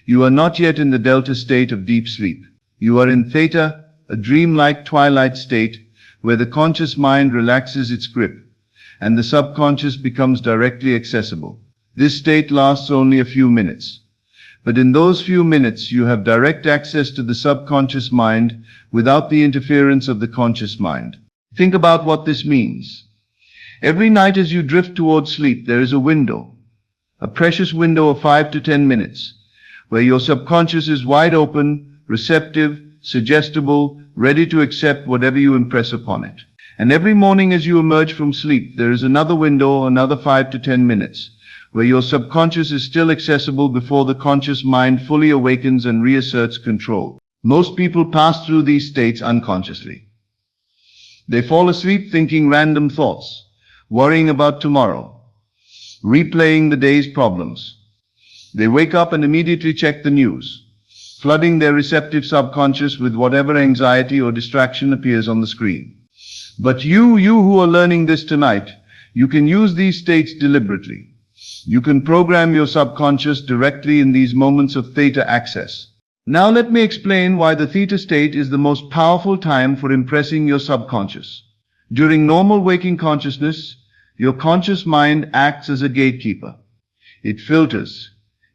[SPEAKER 1] You are not yet in the delta state of deep sleep. You are in theta, a dreamlike twilight state where the conscious mind relaxes its grip and the subconscious becomes directly accessible. This state lasts only a few minutes. But in those few minutes, you have direct access to the subconscious mind without the interference of the conscious mind. Think about what this means. Every night as you drift towards sleep, there is a window, a precious window of 5 to 10 minutes, where your subconscious is wide open, receptive, suggestible, ready to accept whatever you impress upon it. And every morning as you emerge from sleep, there is another window, another 5 to 10 minutes, where your subconscious is still accessible before the conscious mind fully awakens and reasserts control. Most people pass through these states unconsciously. They fall asleep thinking random thoughts, worrying about tomorrow, replaying the day's problems. They wake up and immediately check the news, flooding their receptive subconscious with whatever anxiety or distraction appears on the screen. But you who are learning this tonight, you can use these states deliberately. You can program your subconscious directly in these moments of theta access. Now let me explain why the theta state is the most powerful time for impressing your subconscious. During normal waking consciousness, your conscious mind acts as a gatekeeper. It filters,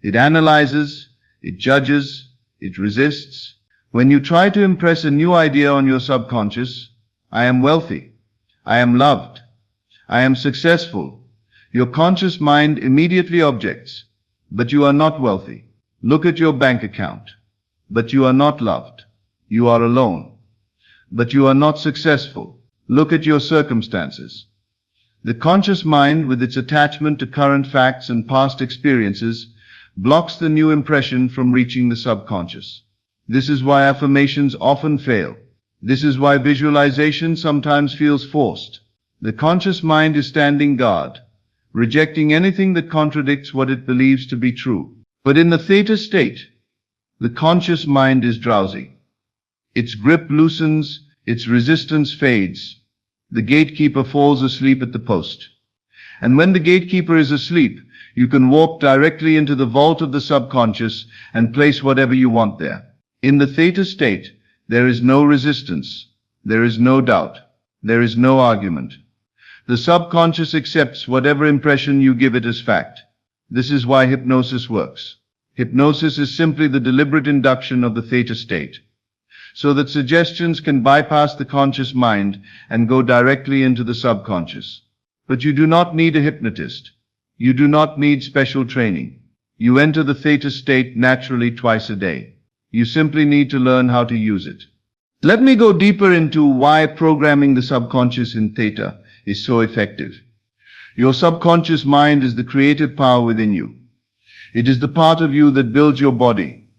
[SPEAKER 1] It analyzes, it judges, it resists. When you try to impress a new idea on your subconscious, I am wealthy, I am loved, I am successful, your conscious mind immediately objects. But you are not wealthy. Look at your bank account. But you are not loved. You are alone. But you are not successful. Look at your circumstances. The conscious mind, with its attachment to current facts and past experiences, blocks the new impression from reaching the subconscious. This is why affirmations often fail. This is why visualization sometimes feels forced. The conscious mind is standing guard, rejecting anything that contradicts what it believes to be true. But in the theta state, the conscious mind is drowsy. Its grip loosens, its resistance fades. The gatekeeper falls asleep at the post. And when the gatekeeper is asleep, you can walk directly into the vault of the subconscious and place whatever you want there. In the theta state, there is no resistance. There is no doubt. There is no argument. The subconscious accepts whatever impression you give it as fact. This is why hypnosis works. Hypnosis is simply the deliberate induction of the theta state, so that suggestions can bypass the conscious mind and go directly into the subconscious. But you do not need a hypnotist. You do not need special training. You enter the theta state naturally twice a day. You simply need to learn how to use it. Let me go deeper into why programming the subconscious in theta is so effective. Your subconscious mind is the creative power within you. It is the part of you that builds your body,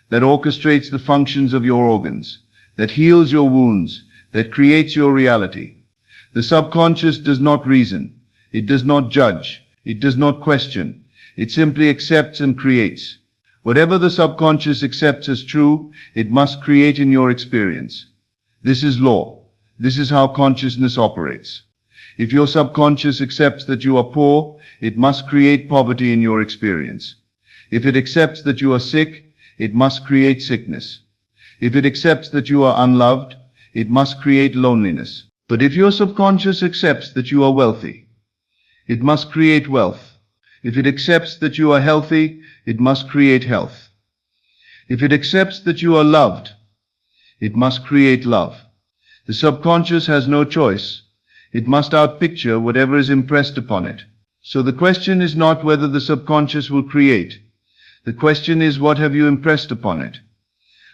[SPEAKER 1] that orchestrates the functions of your organs, that heals your wounds, that creates your reality. The subconscious does not reason. It does not judge. It does not question. It simply accepts and creates. Whatever the subconscious accepts as true, it must create in your experience. This is law. This is how consciousness operates. If your subconscious accepts that you are poor, it must create poverty in your experience. If it accepts that you are sick, it must create sickness. If it accepts that you are unloved, it must create loneliness. But if your subconscious accepts that you are wealthy, it must create wealth. If it accepts that you are healthy, it must create health. If it accepts that you are loved, it must create love. The subconscious has no choice. It must outpicture whatever is impressed upon it. So the question is not whether the subconscious will create. The question is, what have you impressed upon it?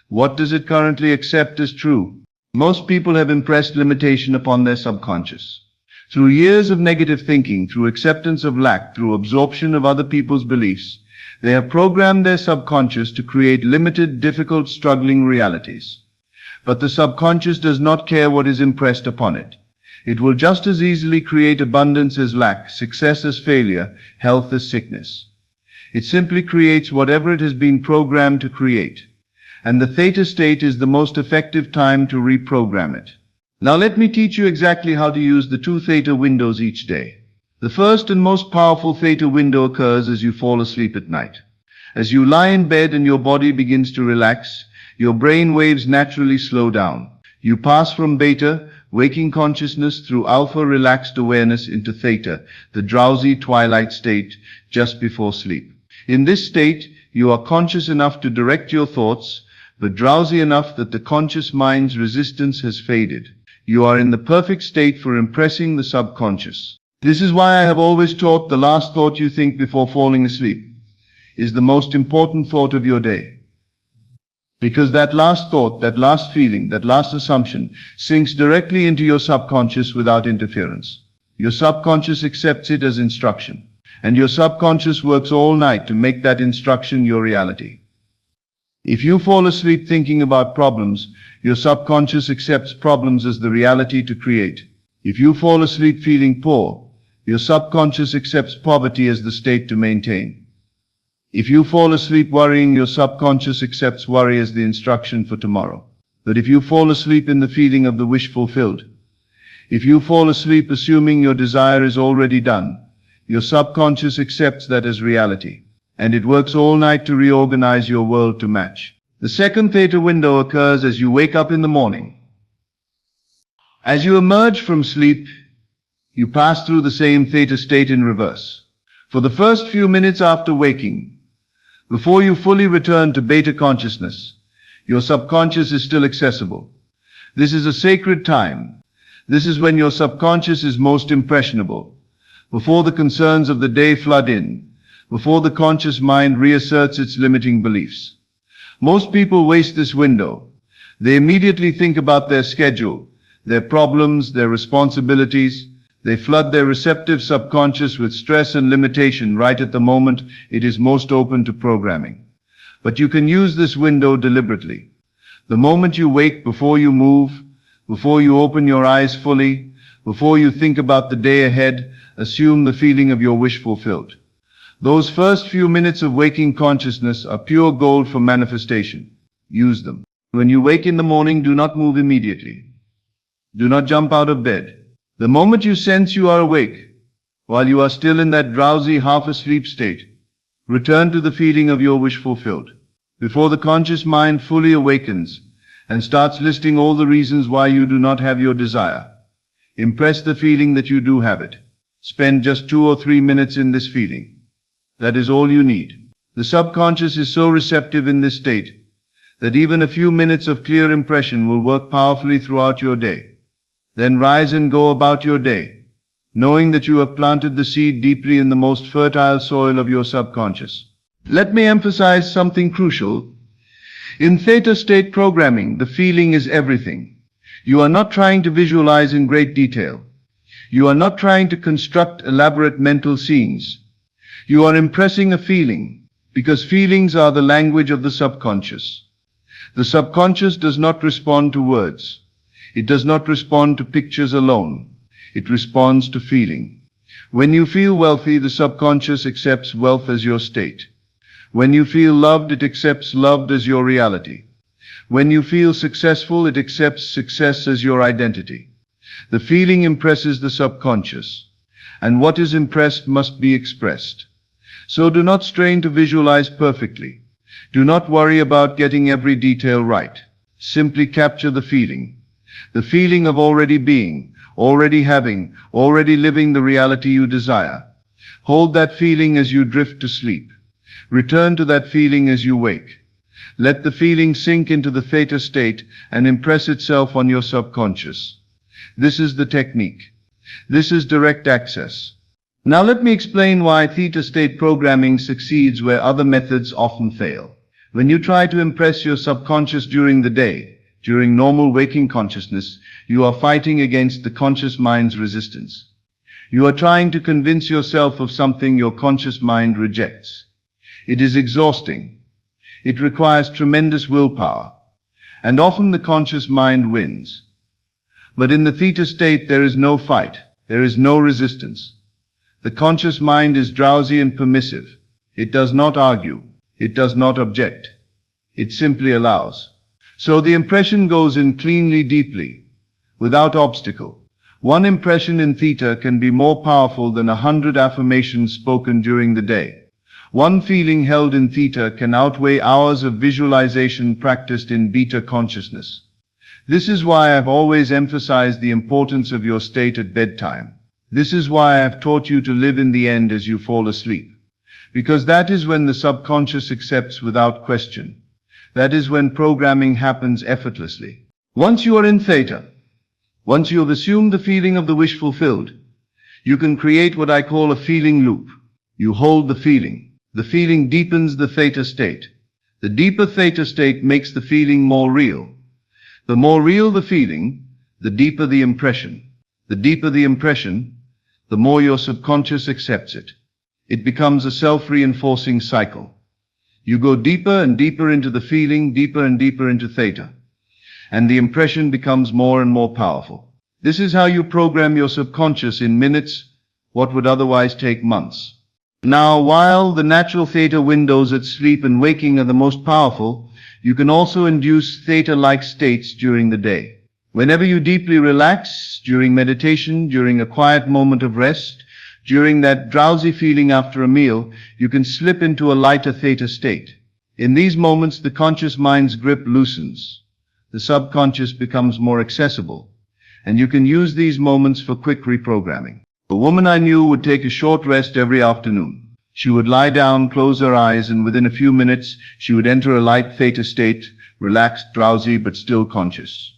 [SPEAKER 1] What does it currently accept as true? Most people have impressed limitation upon their subconscious. Through years of negative thinking, through acceptance of lack, through absorption of other people's beliefs, they have programmed their subconscious to create limited, difficult, struggling realities. But the subconscious does not care what is impressed upon it. It will just as easily create abundance as lack, success as failure, health as sickness. It simply creates whatever it has been programmed to create. And the theta state is the most effective time to reprogram it. Now let me teach you exactly how to use the 2 theta windows each day. The first and most powerful theta window occurs as you fall asleep at night. As you lie in bed and your body begins to relax, your brain waves naturally slow down. You pass from beta, waking consciousness, through alpha, relaxed awareness, into theta, the drowsy twilight state just before sleep. In this state, you are conscious enough to direct your thoughts, but drowsy enough that the conscious mind's resistance has faded. You are in the perfect state for impressing the subconscious. This is why I have always taught the last thought you think before falling asleep is the most important thought of your day. Because that last thought, that last feeling, that last assumption sinks directly into your subconscious without interference. Your subconscious accepts it as instruction, and your subconscious works all night to make that instruction your reality. If you fall asleep thinking about problems, your subconscious accepts problems as the reality to create. If you fall asleep feeling poor, your subconscious accepts poverty as the state to maintain. If you fall asleep worrying, your subconscious accepts worry as the instruction for tomorrow. But if you fall asleep in the feeling of the wish fulfilled, if you fall asleep assuming your desire is already done, your subconscious accepts that as reality, and it works all night to reorganize your world to match. The second theta window occurs as you wake up in the morning. As you emerge from sleep, you pass through the same theta state in reverse. For the first few minutes after waking, Before you fully return to beta consciousness, your subconscious is still accessible. This is a sacred time. This is when your subconscious is most impressionable. Before the concerns of the day flood in, before the conscious mind reasserts its limiting beliefs. Most people waste this window. They immediately think about their schedule, their problems, their responsibilities. They flood their receptive subconscious with stress and limitation right at the moment it is most open to programming. But you can use this window deliberately. The moment you wake, before you move, before you open your eyes fully, before you think about the day ahead, assume the feeling of your wish fulfilled. Those first few minutes of waking consciousness are pure gold for manifestation. Use them. When you wake in the morning, do not move immediately. Do not jump out of bed. The moment you sense you are awake, while you are still in that drowsy, half-asleep state, return to the feeling of your wish fulfilled. Before the conscious mind fully awakens and starts listing all the reasons why you do not have your desire, impress the feeling that you do have it. Spend just 2 or 3 minutes in this feeling. That is all you need. The subconscious is so receptive in this state that even a few minutes of clear impression will work powerfully throughout your day. Then rise and go about your day, knowing that you have planted the seed deeply in the most fertile soil of your subconscious. Let me emphasize something crucial. In theta state programming, the feeling is everything. You are not trying to visualize in great detail. You are not trying to construct elaborate mental scenes. You are impressing a feeling, because feelings are the language of the subconscious. The subconscious does not respond to words. It does not respond to pictures alone. It responds to feeling. When you feel wealthy, the subconscious accepts wealth as your state. When you feel loved, it accepts loved as your reality. When you feel successful, it accepts success as your identity. The feeling impresses the subconscious, and what is impressed must be expressed. So do not strain to visualize perfectly. Do not worry about getting every detail right. Simply capture the feeling of already being, already having, already living the reality you desire. Hold that feeling as you drift to sleep. Return to that feeling as you wake. Let the feeling sink into the theta state and impress itself on your subconscious. This is the technique. This is direct access. Now let me explain why theta state programming succeeds where other methods often fail. When you try to impress your subconscious during the day, during normal waking consciousness, you are fighting against the conscious mind's resistance. You are trying to convince yourself of something your conscious mind rejects. It is exhausting. It requires tremendous willpower. And often the conscious mind wins. But in the theta state, there is no fight. There is no resistance. The conscious mind is drowsy and permissive. It does not argue. It does not object. It simply allows. So the impression goes in cleanly, deeply, without obstacle. One impression in theta can be more powerful than 100 affirmations spoken during the day. One feeling held in theta can outweigh hours of visualization practiced in beta consciousness. This is why I've always emphasized the importance of your state at bedtime. This is why I've taught you to live in the end as you fall asleep. Because that is when the subconscious accepts without question. That is when programming happens effortlessly. Once you are in theta, once you have assumed the feeling of the wish fulfilled, you can create what I call a feeling loop. You hold the feeling. The feeling deepens the theta state. The deeper theta state makes the feeling more real. The more real the feeling, the deeper the impression. The deeper the impression, the more your subconscious accepts it. It becomes a self-reinforcing cycle. You go deeper and deeper into the feeling, deeper and deeper into theta, and the impression becomes more and more powerful. This is how you program your subconscious in minutes, what would otherwise take months. Now, while the natural theta windows at sleep and waking are the most powerful, you can also induce theta-like states during the day. Whenever you deeply relax, during meditation, during a quiet moment of rest, during that drowsy feeling after a meal, you can slip into a lighter theta state. In these moments, the conscious mind's grip loosens. The subconscious becomes more accessible, and you can use these moments for quick reprogramming. A woman I knew would take a short rest every afternoon. She would lie down, close her eyes, and within a few minutes, she would enter a light theta state, relaxed, drowsy, but still conscious.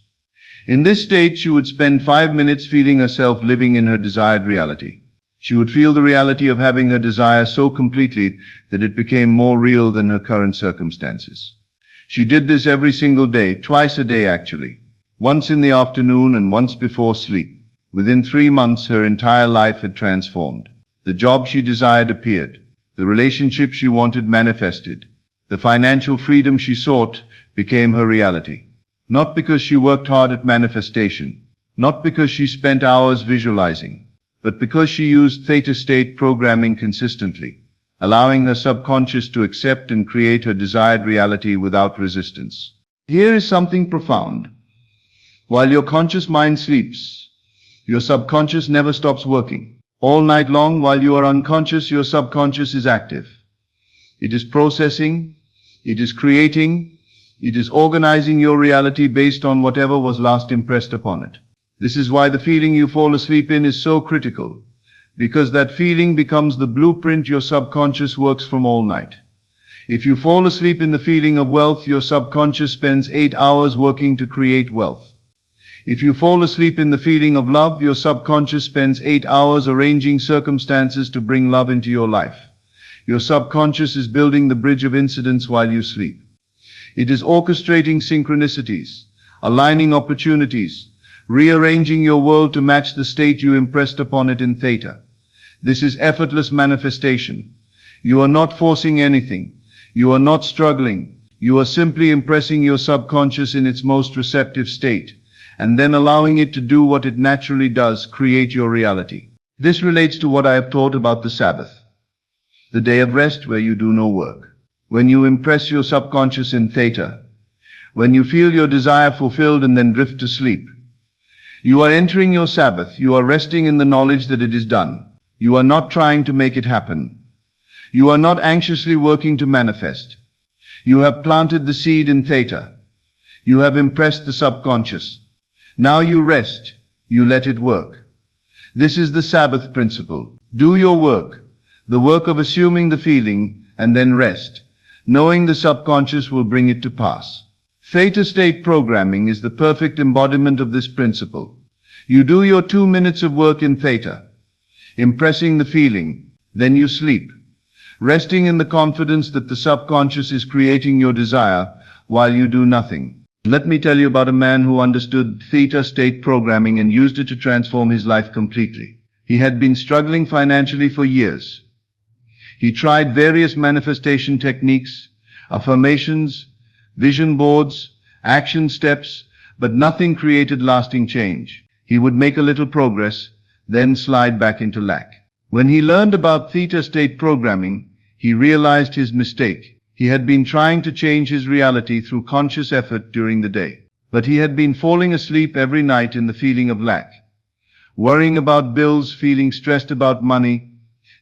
[SPEAKER 1] In this state, she would spend 5 minutes feeling herself living in her desired reality. She would feel the reality of having her desire so completely that it became more real than her current circumstances. She did this every single day, twice a day actually, once in the afternoon and once before sleep. Within 3 months, her entire life had transformed. The job she desired appeared. The relationship she wanted manifested. The financial freedom she sought became her reality. Not because she worked hard at manifestation, not because she spent hours visualizing, but because she used theta state programming consistently, allowing her subconscious to accept and create her desired reality without resistance. Here is something profound. While your conscious mind sleeps, your subconscious never stops working. All night long, while you are unconscious, your subconscious is active. It is processing, it is creating, it is organizing your reality based on whatever was last impressed upon it. This is why the feeling you fall asleep in is so critical, because that feeling becomes the blueprint your subconscious works from all night. If you fall asleep in the feeling of wealth, your subconscious spends 8 hours working to create wealth. If you fall asleep in the feeling of love, your subconscious spends 8 hours arranging circumstances to bring love into your life. Your subconscious is building the bridge of incidents while you sleep. It is orchestrating synchronicities, aligning opportunities, rearranging your world to match the state you impressed upon it in theta. This is effortless manifestation. You are not forcing anything. You are not struggling. You are simply impressing your subconscious in its most receptive state, and then allowing it to do what it naturally does, create your reality. This relates to what I have taught about the Sabbath, the day of rest where you do no work. When you impress your subconscious in theta, when you feel your desire fulfilled and then drift to sleep, you are entering your Sabbath. You are resting in the knowledge that it is done. You are not trying to make it happen. You are not anxiously working to manifest. You have planted the seed in theta. You have impressed the subconscious. Now you rest. You let it work. This is the Sabbath principle. Do your work, the work of assuming the feeling, and then rest, knowing the subconscious will bring it to pass. Theta state programming is the perfect embodiment of this principle. You do your 2 minutes of work in theta, impressing the feeling, then you sleep, resting in the confidence that the subconscious is creating your desire while you do nothing. Let me tell you about a man who understood theta state programming and used it to transform his life completely. He had been struggling financially for years. He tried various manifestation techniques, affirmations, vision boards, action steps, but nothing created lasting change. He would make a little progress, then slide back into lack. When he learned about theta state programming, he realized his mistake. He had been trying to change his reality through conscious effort during the day, but he had been falling asleep every night in the feeling of lack, worrying about bills, feeling stressed about money,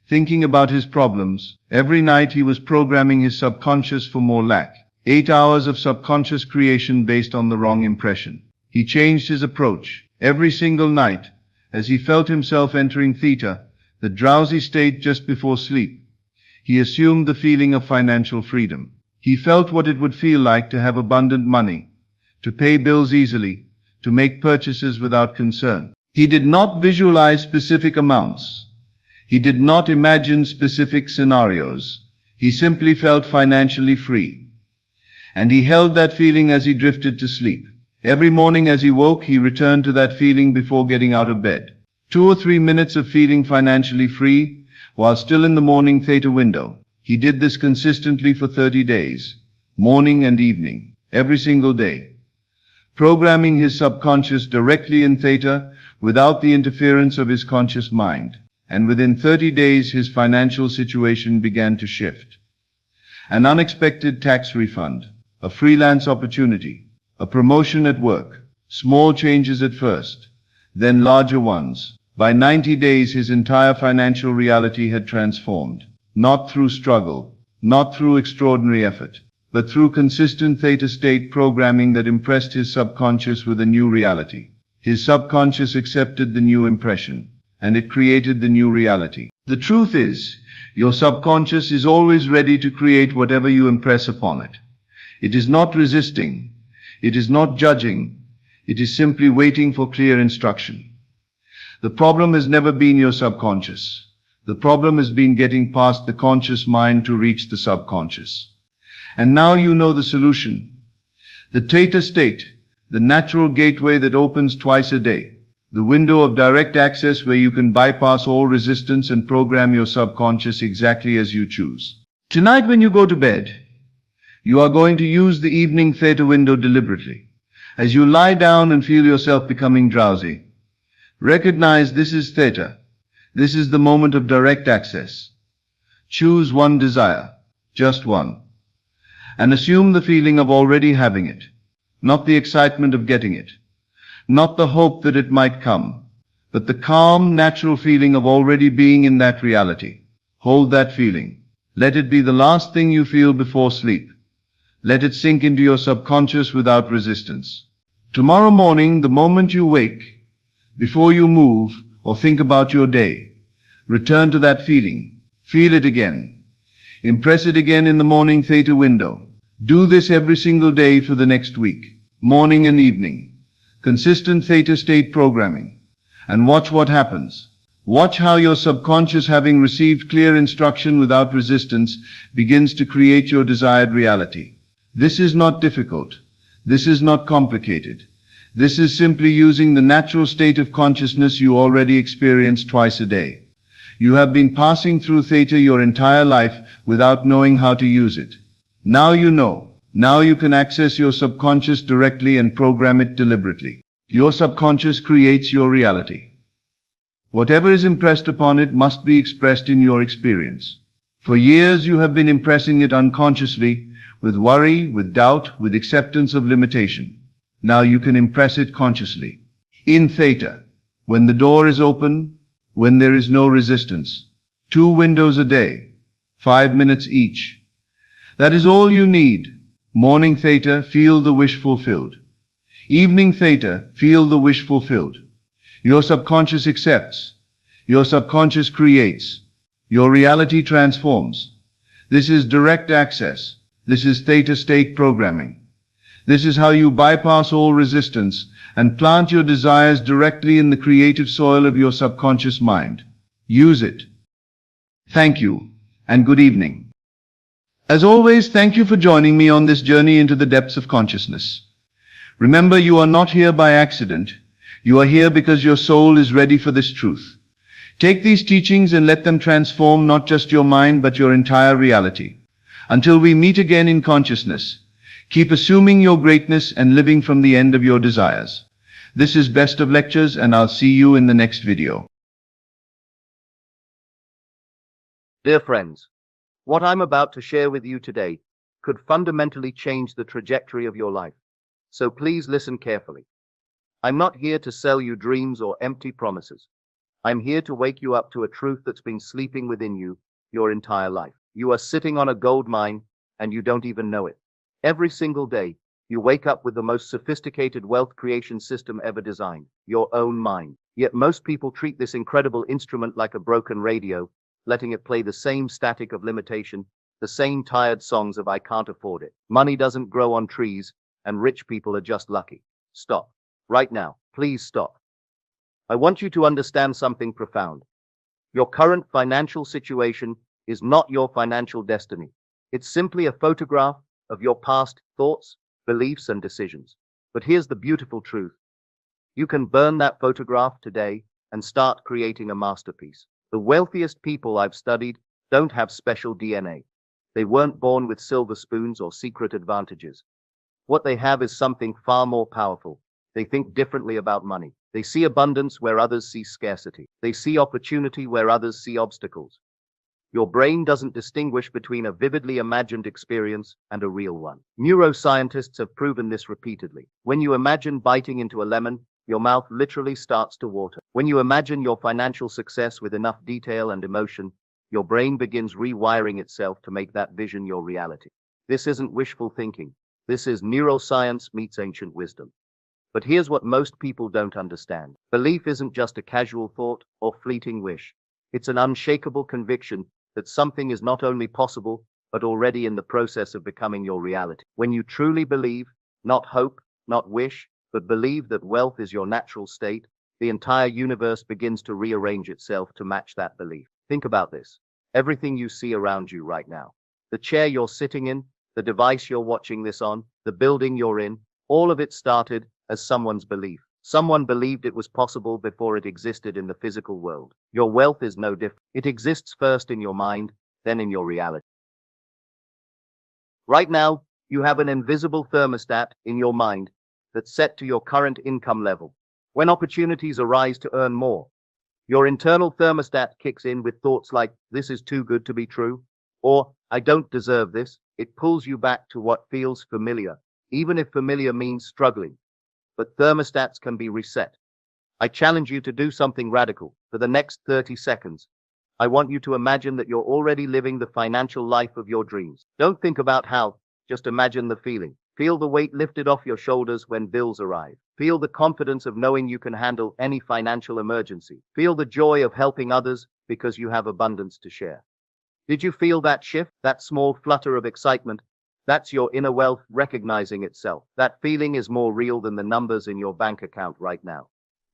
[SPEAKER 1] thinking about his problems. Every night he was programming his subconscious for more lack. 8 hours of subconscious creation based on the wrong impression. He changed his approach. Every single night, as he felt himself entering theta, the drowsy state just before sleep, he assumed the feeling of financial freedom. He felt what it would feel like to have abundant money, to pay bills easily, to make purchases without concern. He did not visualize specific amounts. He did not imagine specific scenarios. He simply felt financially free. And he held that feeling as he drifted to sleep. Every morning as he woke, he returned to that feeling before getting out of bed. 2 or 3 minutes of feeling financially free while still in the morning theta window. He did this consistently for 30 days, morning and evening, every single day, programming his subconscious directly in theta without the interference of his conscious mind. And within 30 days, his financial situation began to shift. An unexpected tax refund, a freelance opportunity, a promotion at work, small changes at first, then larger ones. By 90 days, his entire financial reality had transformed, not through struggle, not through extraordinary effort, but through consistent theta state programming that impressed his subconscious with a new reality. His subconscious accepted the new impression, and it created the new reality. The truth is, your subconscious is always ready to create whatever you impress upon it. It is not resisting. It is not judging. It is simply waiting for clear instruction. The problem has never been your subconscious. The problem has been getting past the conscious mind to reach the subconscious. And now you know the solution. The theta state, the natural gateway that opens twice a day. The window of direct access where you can bypass all resistance and program your subconscious exactly as you choose. Tonight when you go to bed, you are going to use the evening theta window deliberately. As you lie down and feel yourself becoming drowsy, recognize this is theta. This is the moment of direct access. Choose one desire, just one, and assume the feeling of already having it, not the excitement of getting it. Not the hope that it might come, but the calm, natural feeling of already being in that reality. Hold that feeling. Let it be the last thing you feel before sleep. Let it sink into your subconscious without resistance. Tomorrow morning, the moment you wake, before you move or think about your day, return to that feeling. Feel it again. Impress it again in the morning theta window. Do this every single day for the next week, morning and evening. Consistent theta state programming. And watch what happens. Watch how your subconscious, having received clear instruction without resistance, begins to create your desired reality. This is not difficult. This is not complicated. This is simply using the natural state of consciousness you already experience twice a day. You have been passing through theta your entire life without knowing how to use it. Now you know. Now you can access your subconscious directly and program it deliberately. Your subconscious creates your reality. Whatever is impressed upon it must be expressed in your experience. For years you have been impressing it unconsciously, with worry, with doubt, with acceptance of limitation. Now you can impress it consciously. In theta, when the door is open, when there is no resistance. 2 windows a day, 5 minutes each. That is all you need. Morning theta, feel the wish fulfilled. Evening theta, feel the wish fulfilled. Your subconscious accepts. Your subconscious creates. Your reality transforms. This is direct access. This is theta state programming. This is how you bypass all resistance and plant your desires directly in the creative soil of your subconscious mind. Use it. Thank you, and good evening. As always, thank you for joining me on this journey into the depths of consciousness. Remember, you are not here by accident. You are here because your soul is ready for this truth. Take these teachings and let them transform not just your mind, but your entire reality. Until we meet again in consciousness, keep assuming your greatness and living from the end of your desires. This is Best of Lectures, and I'll see you in the next video.
[SPEAKER 3] Dear friends, what I'm about to share with you today could fundamentally change the trajectory of your life. So please listen carefully. I'm not here to sell you dreams or empty promises. I'm here to wake you up to a truth that's been sleeping within you your entire life. You are sitting on a gold mine and you don't even know it. Every single day, you wake up with the most sophisticated wealth creation system ever designed, your own mind. Yet most people treat this incredible instrument like a broken radio, letting it play the same static of limitation, the same tired songs of I can't afford it. Money doesn't grow on trees, and rich people are just lucky. Stop. Right now. Please stop. I want you to understand something profound. Your current financial situation is not your financial destiny. It's simply a photograph of your past thoughts, beliefs, and decisions. But here's the beautiful truth. You can burn that photograph today and start creating a masterpiece. The wealthiest people I've studied don't have special DNA. They weren't born with silver spoons or secret advantages. What they have is something far more powerful. They think differently about money. They see abundance where others see scarcity. They see opportunity where others see obstacles. Your brain doesn't distinguish between a vividly imagined experience and a real one. Neuroscientists have proven this repeatedly. When you imagine biting into a lemon, your mouth literally starts to water. When you imagine your financial success with enough detail and emotion, your brain begins rewiring itself to make that vision your reality. This isn't wishful thinking. This is neuroscience meets ancient wisdom. But here's what most people don't understand. Belief isn't just a casual thought or fleeting wish. It's an unshakable conviction that something is not only possible, but already in the process of becoming your reality. When you truly believe, not hope, not wish, but believe that wealth is your natural state, the entire universe begins to rearrange itself to match that belief. Think about this. Everything you see around you right now, the chair you're sitting in, the device you're watching this on, the building you're in, all of it started as someone's belief. Someone believed it was possible before it existed in the physical world. Your wealth is no different. It exists first in your mind, then in your reality. Right now, you have an invisible thermostat in your mind that's set to your current income level. When opportunities arise to earn more, your internal thermostat kicks in with thoughts like, "This is too good to be true," or "I don't deserve this." It pulls you back to what feels familiar, even if familiar means struggling. But thermostats can be reset. I challenge you to do something radical. For the next 30 seconds, I want you to imagine that you're already living the financial life of your dreams. Don't think about how, just imagine the feeling. Feel the weight lifted off your shoulders when bills arrive. Feel the confidence of knowing you can handle any financial emergency. Feel the joy of helping others because you have abundance to share. Did you feel that shift, that small flutter of excitement? That's your inner wealth recognizing itself. That feeling is more real than the numbers in your bank account right now.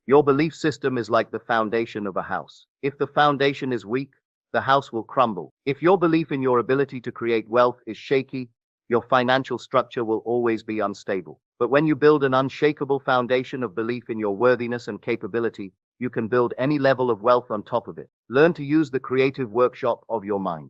[SPEAKER 3] Your belief system is like the foundation of a house. If the foundation is weak, the house will crumble. If your belief in your ability to create wealth is shaky, your financial structure will always be unstable. But when you build an unshakable foundation of belief in your worthiness and capability, you can build any level of wealth on top of it. Learn to use the creative workshop of your mind.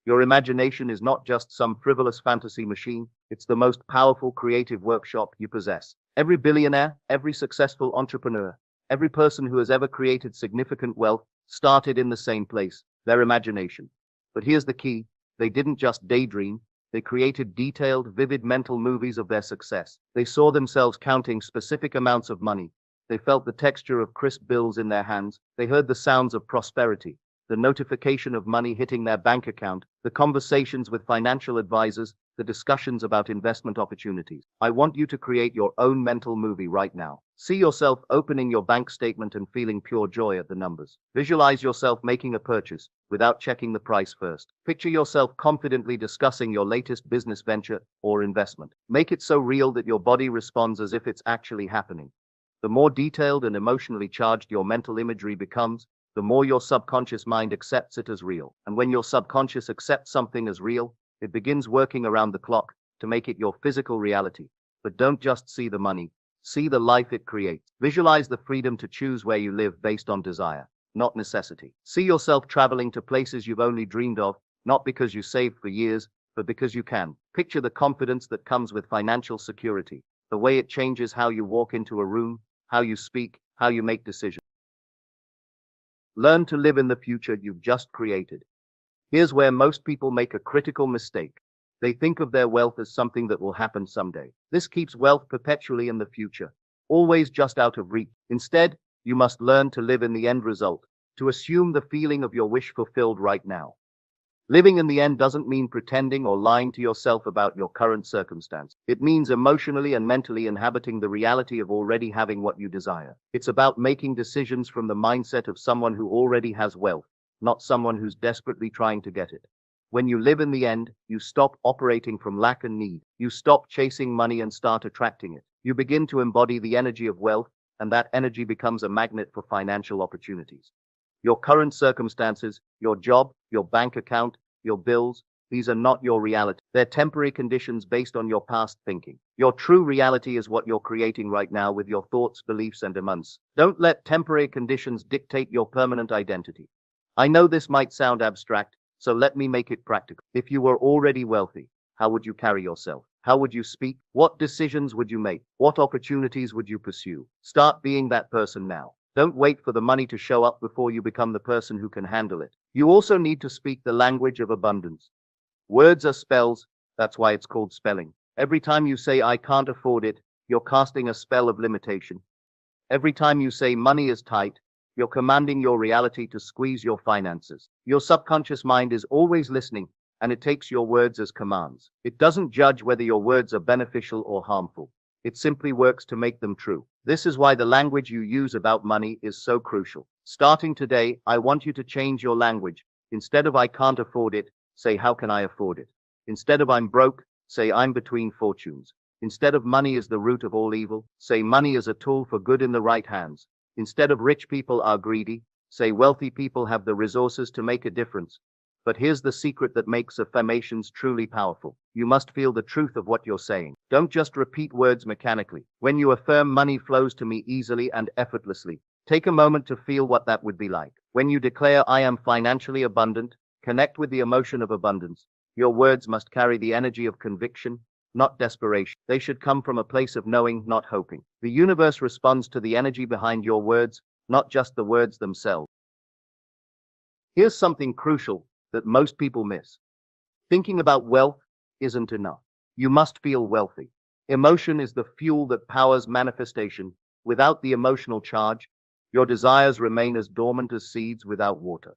[SPEAKER 3] Your imagination is not just some frivolous fantasy machine, it's the most powerful creative workshop you possess. Every billionaire, every successful entrepreneur, every person who has ever created significant wealth started in the same place, their imagination. But here's the key, they didn't just daydream, they created detailed, vivid mental movies of their success. They saw themselves counting specific amounts of money. They felt the texture of crisp bills in their hands. They heard the sounds of prosperity, the notification of money hitting their bank account, the conversations with financial advisors, the discussions about investment opportunities. I want you to create your own mental movie right now. See yourself opening your bank statement and feeling pure joy at the numbers. Visualize yourself making a purchase without checking the price first. Picture yourself confidently discussing your latest business venture or investment. Make it so real that your body responds as if it's actually happening. The more detailed and emotionally charged your mental imagery becomes, the more your subconscious mind accepts it as real. And when your subconscious accepts something as real, it begins working around the clock to make it your physical reality. But don't just see the money, see the life it creates. Visualize the freedom to choose where you live based on desire, not necessity. See yourself traveling to places you've only dreamed of, not because you saved for years, but because you can. Picture the confidence that comes with financial security, the way it changes how you walk into a room, how you speak, how you make decisions. Learn to live in the future you've just created. Here's where most people make a critical mistake. They think of their wealth as something that will happen someday. This keeps wealth perpetually in the future, always just out of reach. Instead, you must learn to live in the end result, to assume the feeling of your wish fulfilled right now. Living in the end doesn't mean pretending or lying to yourself about your current circumstance. It means emotionally and mentally inhabiting the reality of already having what you desire. It's about making decisions from the mindset of someone who already has wealth, not someone who's desperately trying to get it. When you live in the end, you stop operating from lack and need. You stop chasing money and start attracting it. You begin to embody the energy of wealth, and that energy becomes a magnet for financial opportunities. Your current circumstances, your job, your bank account, your bills, these are not your reality. They're temporary conditions based on your past thinking. Your true reality is what you're creating right now with your thoughts, beliefs, and demands. Don't let temporary conditions dictate your permanent identity. I know this might sound abstract, so let me make it practical. If you were already wealthy, how would you carry yourself? How would you speak? What decisions would you make? What opportunities would you pursue? Start being that person now. Don't wait for the money to show up before you become the person who can handle it. You also need to speak the language of abundance. Words are spells, that's why it's called spelling. Every time you say, "I can't afford it," you're casting a spell of limitation. Every time you say, "Money is tight," you're commanding your reality to squeeze your finances. Your subconscious mind is always listening, and it takes your words as commands. It doesn't judge whether your words are beneficial or harmful. It simply works to make them true. This is why the language you use about money is so crucial. Starting today, I want you to change your language. Instead of I can't afford it, say how can I afford it? Instead of I'm broke, say I'm between fortunes. Instead of money is the root of all evil, say money is a tool for good in the right hands. Instead of rich people are greedy, say wealthy people have the resources to make a difference. But here's the secret that makes affirmations truly powerful. You must feel the truth of what you're saying. Don't just repeat words mechanically. When you affirm money flows to me easily and effortlessly, take a moment to feel what that would be like. When you declare I am financially abundant, connect with the emotion of abundance. Your words must carry the energy of conviction, not desperation. They should come from a place of knowing, not hoping. The universe responds to the energy behind your words, not just the words themselves. Here's something crucial that most people miss. Thinking about wealth isn't enough. You must feel wealthy. Emotion is the fuel that powers manifestation. Without the emotional charge, your desires remain as dormant as seeds without water.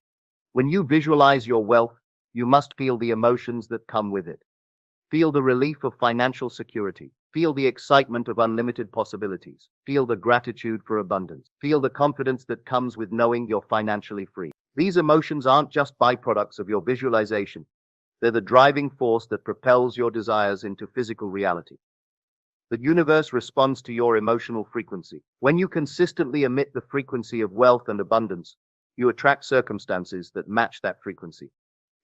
[SPEAKER 3] When you visualize your wealth, you must feel the emotions that come with it. Feel the relief of financial security. Feel the excitement of unlimited possibilities. Feel the gratitude for abundance. Feel the confidence that comes with knowing you're financially free. These emotions aren't just byproducts of your visualization. They're the driving force that propels your desires into physical reality. The universe responds to your emotional frequency. When you consistently emit the frequency of wealth and abundance, you attract circumstances that match that frequency.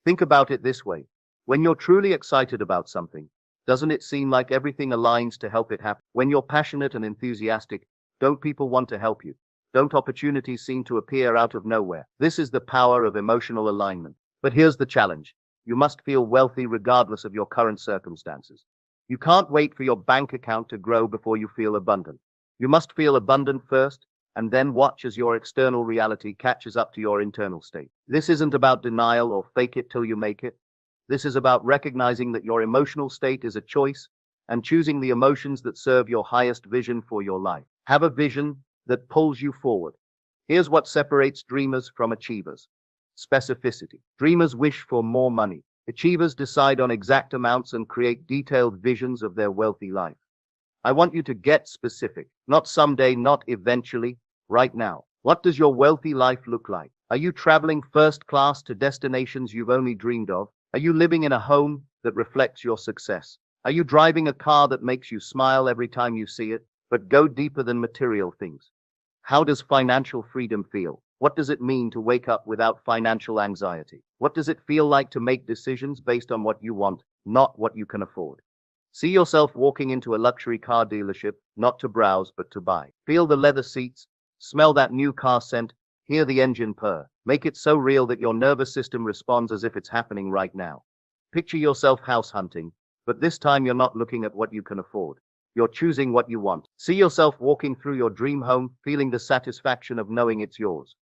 [SPEAKER 3] Think about it this way. When you're truly excited about something, doesn't it seem like everything aligns to help it happen? When you're passionate and enthusiastic, don't people want to help you? Don't opportunities seem to appear out of nowhere? This is the power of emotional alignment. But here's the challenge. You must feel wealthy regardless of your current circumstances. You can't wait for your bank account to grow before you feel abundant. You must feel abundant first, and then watch as your external reality catches up to your internal state. This isn't about denial or fake it till you make it. This is about recognizing that your emotional state is a choice and choosing the emotions that serve your highest vision for your life. Have a vision that pulls you forward. Here's what separates dreamers from achievers. Specificity. Dreamers wish for more money. Achievers decide on exact amounts and create detailed visions of their wealthy life. I want you to get specific. Not someday, not eventually, right now. What does your wealthy life look like? Are you traveling first class to destinations you've only dreamed of? Are you living in a home that reflects your success? Are you driving a car that makes you smile every time you see it? But go deeper than material things. How does financial freedom feel? What does it mean to wake up without financial anxiety? What does it feel like to make decisions based on what you want, not what you can afford? See yourself walking into a luxury car dealership, not to browse, but to buy. Feel the leather seats, smell that new car scent, hear the engine purr. Make it so real that your nervous system responds as if it's happening right now. Picture yourself house hunting, but this time you're not looking at what you can afford. You're choosing what you want. See yourself walking through your dream home, feeling the satisfaction of knowing it's yours.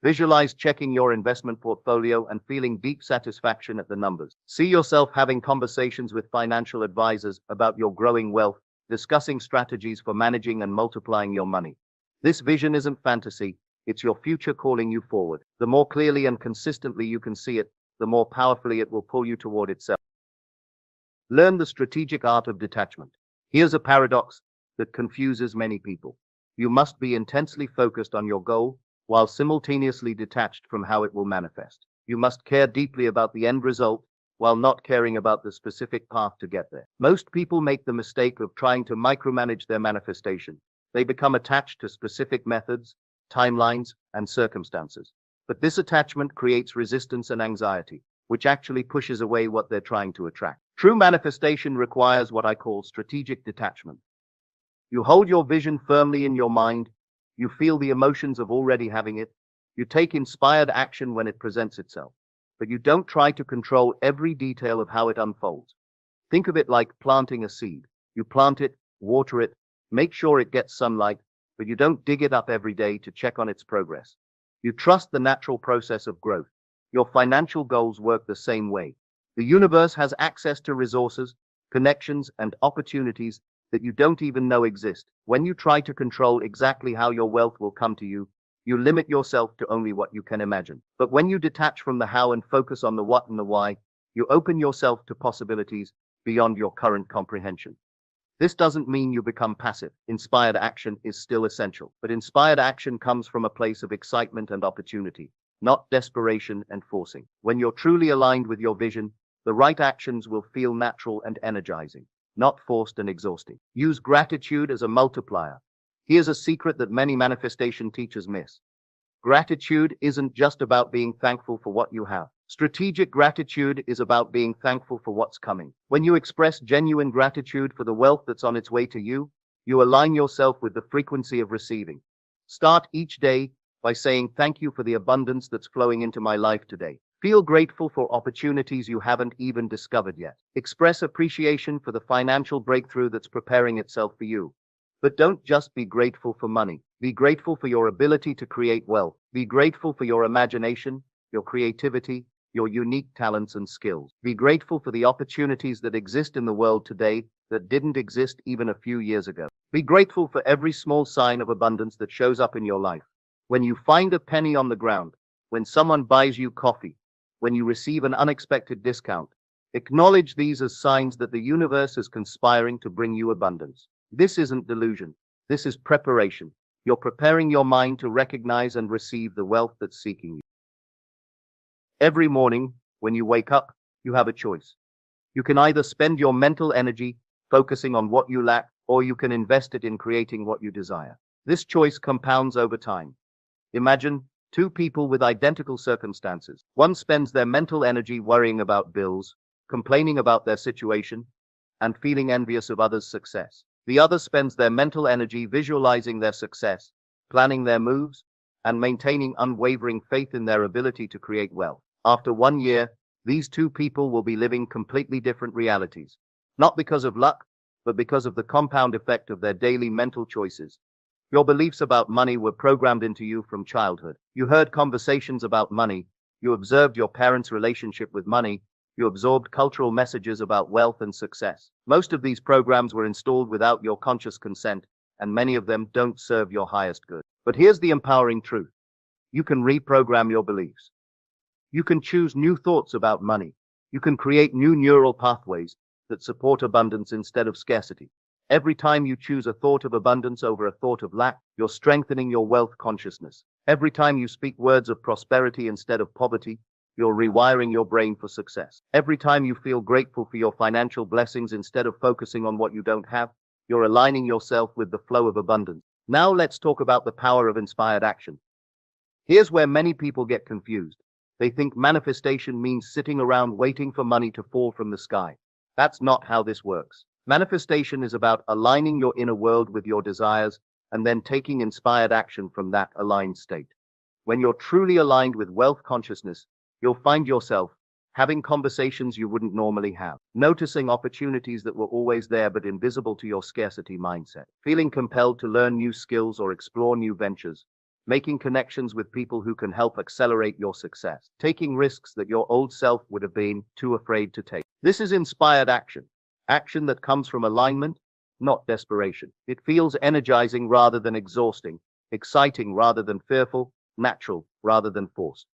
[SPEAKER 3] Visualize checking your investment portfolio and feeling deep satisfaction at the numbers. See yourself having conversations with financial advisors about your growing wealth, discussing strategies for managing and multiplying your money. This vision isn't fantasy, it's your future calling you forward. The more clearly and consistently you can see it, the more powerfully it will pull you toward itself. Learn the strategic art of detachment. Here's a paradox that confuses many people. You must be intensely focused on your goal while simultaneously detached from how it will manifest. You must care deeply about the end result while not caring about the specific path to get there. Most people make the mistake of trying to micromanage their manifestation. They become attached to specific methods, timelines, and circumstances. But this attachment creates resistance and anxiety, which actually pushes away what they're trying to attract. True manifestation requires what I call strategic detachment. You hold your vision firmly in your mind. You feel the emotions of already having it. You take inspired action when it presents itself. But you don't try to control every detail of how it unfolds. Think of it like planting a seed. You plant it, water it, make sure it gets sunlight, but you don't dig it up every day to check on its progress. You trust the natural process of growth. Your financial goals work the same way. The universe has access to resources, connections, and opportunities that you don't even know exist. When you try to control exactly how your wealth will come to you, you limit yourself to only what you can imagine. But when you detach from the how and focus on the what and the why, you open yourself to possibilities beyond your current comprehension. This doesn't mean you become passive. Inspired action is still essential, but inspired action comes from a place of excitement and opportunity, not desperation and forcing. When you're truly aligned with your vision, the right actions will feel natural and energizing, not forced and exhausting. Use gratitude as a multiplier. Here's a secret that many manifestation teachers miss. Gratitude isn't just about being thankful for what you have. Strategic gratitude is about being thankful for what's coming. When you express genuine gratitude for the wealth that's on its way to you, you align yourself with the frequency of receiving. Start each day by saying thank you for the abundance that's flowing into my life today. Feel grateful for opportunities you haven't even discovered yet. Express appreciation for the financial breakthrough that's preparing itself for you. But don't just be grateful for money. Be grateful for your ability to create wealth. Be grateful for your imagination, your creativity, your unique talents and skills. Be grateful for the opportunities that exist in the world today that didn't exist even a few years ago. Be grateful for every small sign of abundance that shows up in your life. When you find a penny on the ground, when someone buys you coffee, when you receive an unexpected discount, acknowledge these as signs that the universe is conspiring to bring you abundance. This isn't delusion. This is preparation. You're preparing your mind to recognize and receive the wealth that's seeking you. Every morning, when you wake up, you have a choice. You can either spend your mental energy focusing on what you lack, or you can invest it in creating what you desire. This choice compounds over time. Imagine two people with identical circumstances. One spends their mental energy worrying about bills, complaining about their situation, and feeling envious of others' success. The other spends their mental energy visualizing their success, planning their moves, and maintaining unwavering faith in their ability to create wealth. After 1 year, these two people will be living completely different realities, not because of luck, but because of the compound effect of their daily mental choices. Your beliefs about money were programmed into you from childhood. You heard conversations about money, you observed your parents' relationship with money, you absorbed cultural messages about wealth and success. Most of these programs were installed without your conscious consent, and many of them don't serve your highest good. But here's the empowering truth. You can reprogram your beliefs. You can choose new thoughts about money. You can create new neural pathways that support abundance instead of scarcity. Every time you choose a thought of abundance over a thought of lack, you're strengthening your wealth consciousness. Every time you speak words of prosperity instead of poverty, you're rewiring your brain for success. Every time you feel grateful for your financial blessings instead of focusing on what you don't have, you're aligning yourself with the flow of abundance. Now let's talk about the power of inspired action. Here's where many people get confused. They think manifestation means sitting around waiting for money to fall from the sky. That's not how this works. Manifestation is about aligning your inner world with your desires and then taking inspired action from that aligned state. When you're truly aligned with wealth consciousness, you'll find yourself having conversations you wouldn't normally have, noticing opportunities that were always there but invisible to your scarcity mindset, feeling compelled to learn new skills or explore new ventures, making connections with people who can help accelerate your success, taking risks that your old self would have been too afraid to take. This is inspired action, action that comes from alignment, not desperation. It feels energizing rather than exhausting, exciting rather than fearful, natural rather than forced.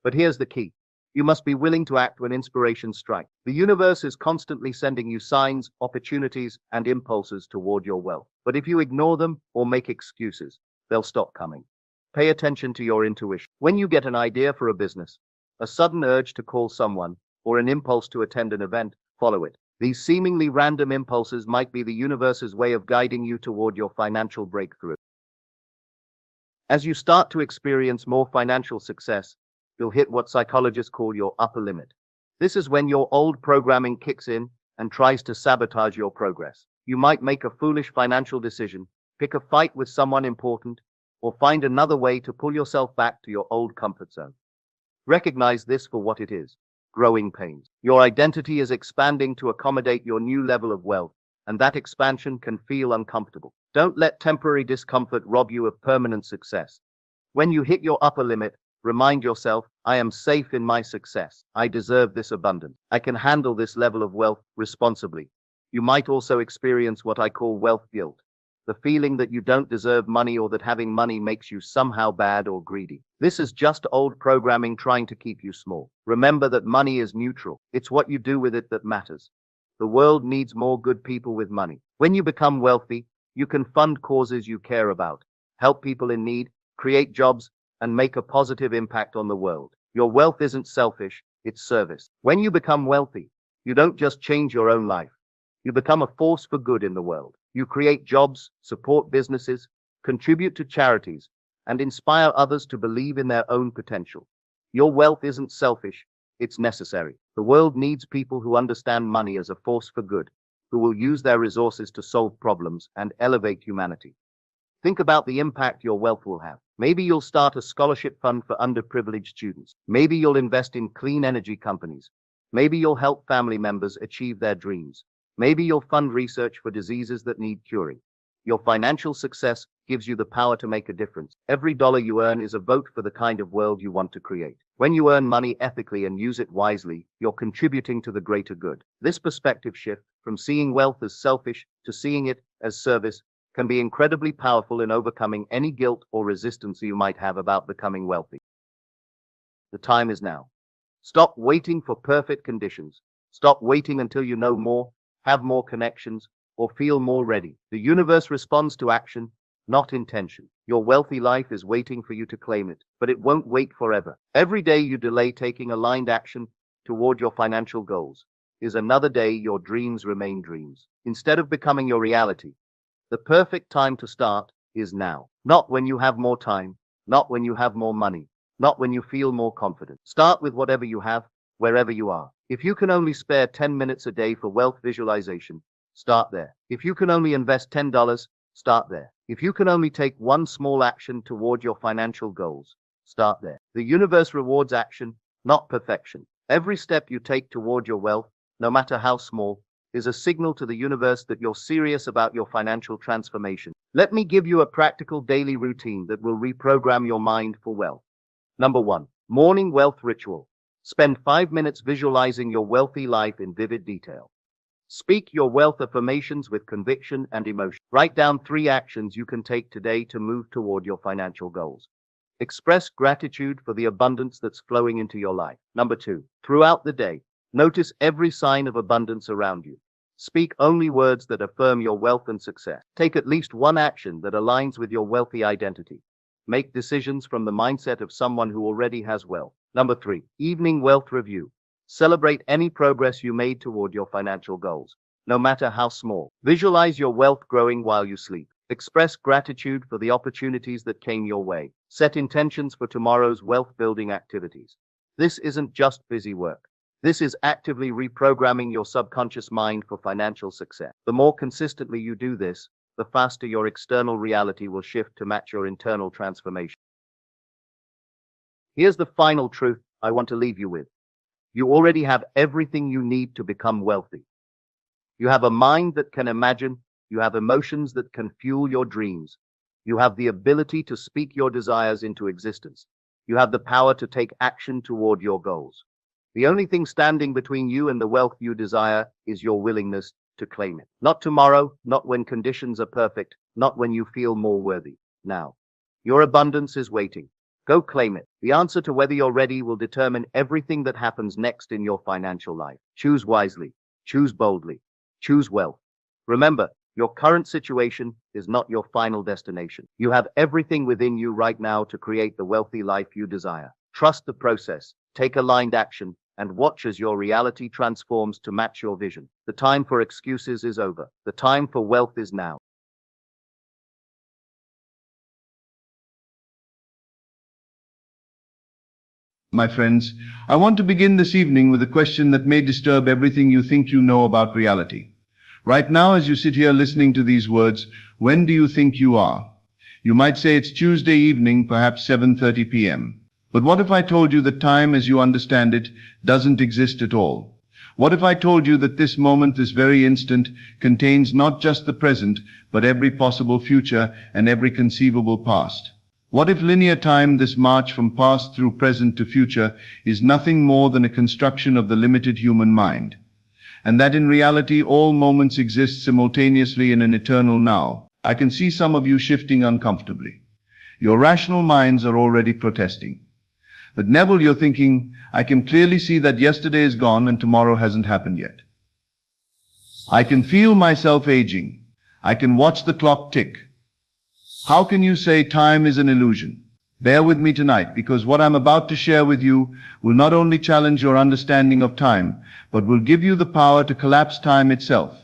[SPEAKER 3] But here's the key. You must be willing to act when inspiration strikes. The universe is constantly sending you signs, opportunities, and impulses toward your wealth. But if you ignore them or make excuses, they'll stop coming. Pay attention to your intuition. When you get an idea for a business, a sudden urge to call someone, or an impulse to attend an event, follow it. These seemingly random impulses might be the universe's way of guiding you toward your financial breakthrough. As you start to experience more financial success, you'll hit what psychologists call your upper limit. This is when your old programming kicks in and tries to sabotage your progress. You might make a foolish financial decision, pick a fight with someone important, or find another way to pull yourself back to your old comfort zone. Recognize this for what it is, growing pains. Your identity is expanding to accommodate your new level of wealth, and that expansion can feel uncomfortable. Don't let temporary discomfort rob you of permanent success. When you hit your upper limit, remind yourself, I am safe in my success. I deserve this abundance. I can handle this level of wealth responsibly. You might also experience what I call wealth guilt, the feeling that you don't deserve money or that having money makes you somehow bad or greedy. This is just old programming trying to keep you small. Remember that money is neutral. It's what you do with it that matters. The world needs more good people with money. When you become wealthy, you can fund causes you care about, help people in need, create jobs, and make a positive impact on the world. Your wealth isn't selfish, it's service. When you become wealthy, you don't just change your own life. You become a force for good in the world. You create jobs, support businesses, contribute to charities, and inspire others to believe in their own potential. Your wealth isn't selfish, it's necessary. The world needs people who understand money as a force for good, who will use their resources to solve problems and elevate humanity. Think about the impact your wealth will have. Maybe you'll start a scholarship fund for underprivileged students. Maybe you'll invest in clean energy companies. Maybe you'll help family members achieve their dreams. Maybe you'll fund research for diseases that need curing. Your financial success gives you the power to make a difference. Every dollar you earn is a vote for the kind of world you want to create. When you earn money ethically and use it wisely, you're contributing to the greater good. This perspective shift, from seeing wealth as selfish to seeing it as service, can be incredibly powerful in overcoming any guilt or resistance you might have about becoming wealthy. The time is now. Stop waiting for perfect conditions. Stop waiting until you know more, have more connections, or feel more ready. The universe responds to action, not intention. Your wealthy life is waiting for you to claim it, but it won't wait forever. Every day you delay taking aligned action toward your financial goals is another day your dreams remain dreams. Instead of becoming your reality, the perfect time to start is now. Not when you have more time, not when you have more money, not when you feel more confident. Start with whatever you have, wherever you are. If you can only spare 10 minutes a day for wealth visualization, start there. If you can only invest $10, start there. If you can only take one small action toward your financial goals, start there. The universe rewards action, not perfection. Every step you take toward your wealth, no matter how small, is a signal to the universe that you're serious about your financial transformation. Let me give you a practical daily routine that will reprogram your mind for wealth. Number 1, morning wealth ritual. Spend 5 minutes visualizing your wealthy life in vivid detail. Speak your wealth affirmations with conviction and emotion. Write down 3 actions you can take today to move toward your financial goals. Express gratitude for the abundance that's flowing into your life. Number 2, throughout the day, notice every sign of abundance around you. Speak only words that affirm your wealth and success. Take at least one action that aligns with your wealthy identity. Make decisions from the mindset of someone who already has wealth. Number 3, evening wealth review. Celebrate any progress you made toward your financial goals, no matter how small. Visualize your wealth growing while you sleep. Express gratitude for the opportunities that came your way. Set intentions for tomorrow's wealth-building activities. This isn't just busy work. This is actively reprogramming your subconscious mind for financial success. The more consistently you do this, the faster your external reality will shift to match your internal transformation. Here's the final truth I want to leave you with. You already have everything you need to become wealthy. You have a mind that can imagine. You have emotions that can fuel your dreams. You have the ability to speak your desires into existence. You have the power to take action toward your goals. The only thing standing between you and the wealth you desire is your willingness to claim it. Not tomorrow, not when conditions are perfect, not when you feel more worthy. Now, your abundance is waiting. Go claim it. The answer to whether you're ready will determine everything that happens next in your financial life. Choose wisely. Choose boldly. Choose wealth. Remember, your current situation is not your final destination. You have everything within you right now to create the wealthy life you desire. Trust the process. Take aligned action and watch as your reality transforms to match your vision. The time for excuses is over. The time for wealth is now.
[SPEAKER 1] My friends, I want to begin this evening with a question that may disturb everything you think you know about reality. Right now, as you sit here listening to these words, when do you think you are? You might say it's Tuesday evening, perhaps 7:30 p.m. But what if I told you that time as you understand it doesn't exist at all? What if I told you that this moment, this very instant, contains not just the present, but every possible future and every conceivable past? What if linear time, this march from past through present to future, is nothing more than a construction of the limited human mind? And that in reality all moments exist simultaneously in an eternal now? I can see some of you shifting uncomfortably. Your rational minds are already protesting. But Neville, you're thinking, I can clearly see that yesterday is gone and tomorrow hasn't happened yet. I can feel myself aging. I can watch the clock tick. How can you say time is an illusion? Bear with me tonight, because what I'm about to share with you will not only challenge your understanding of time, but will give you the power to collapse time itself,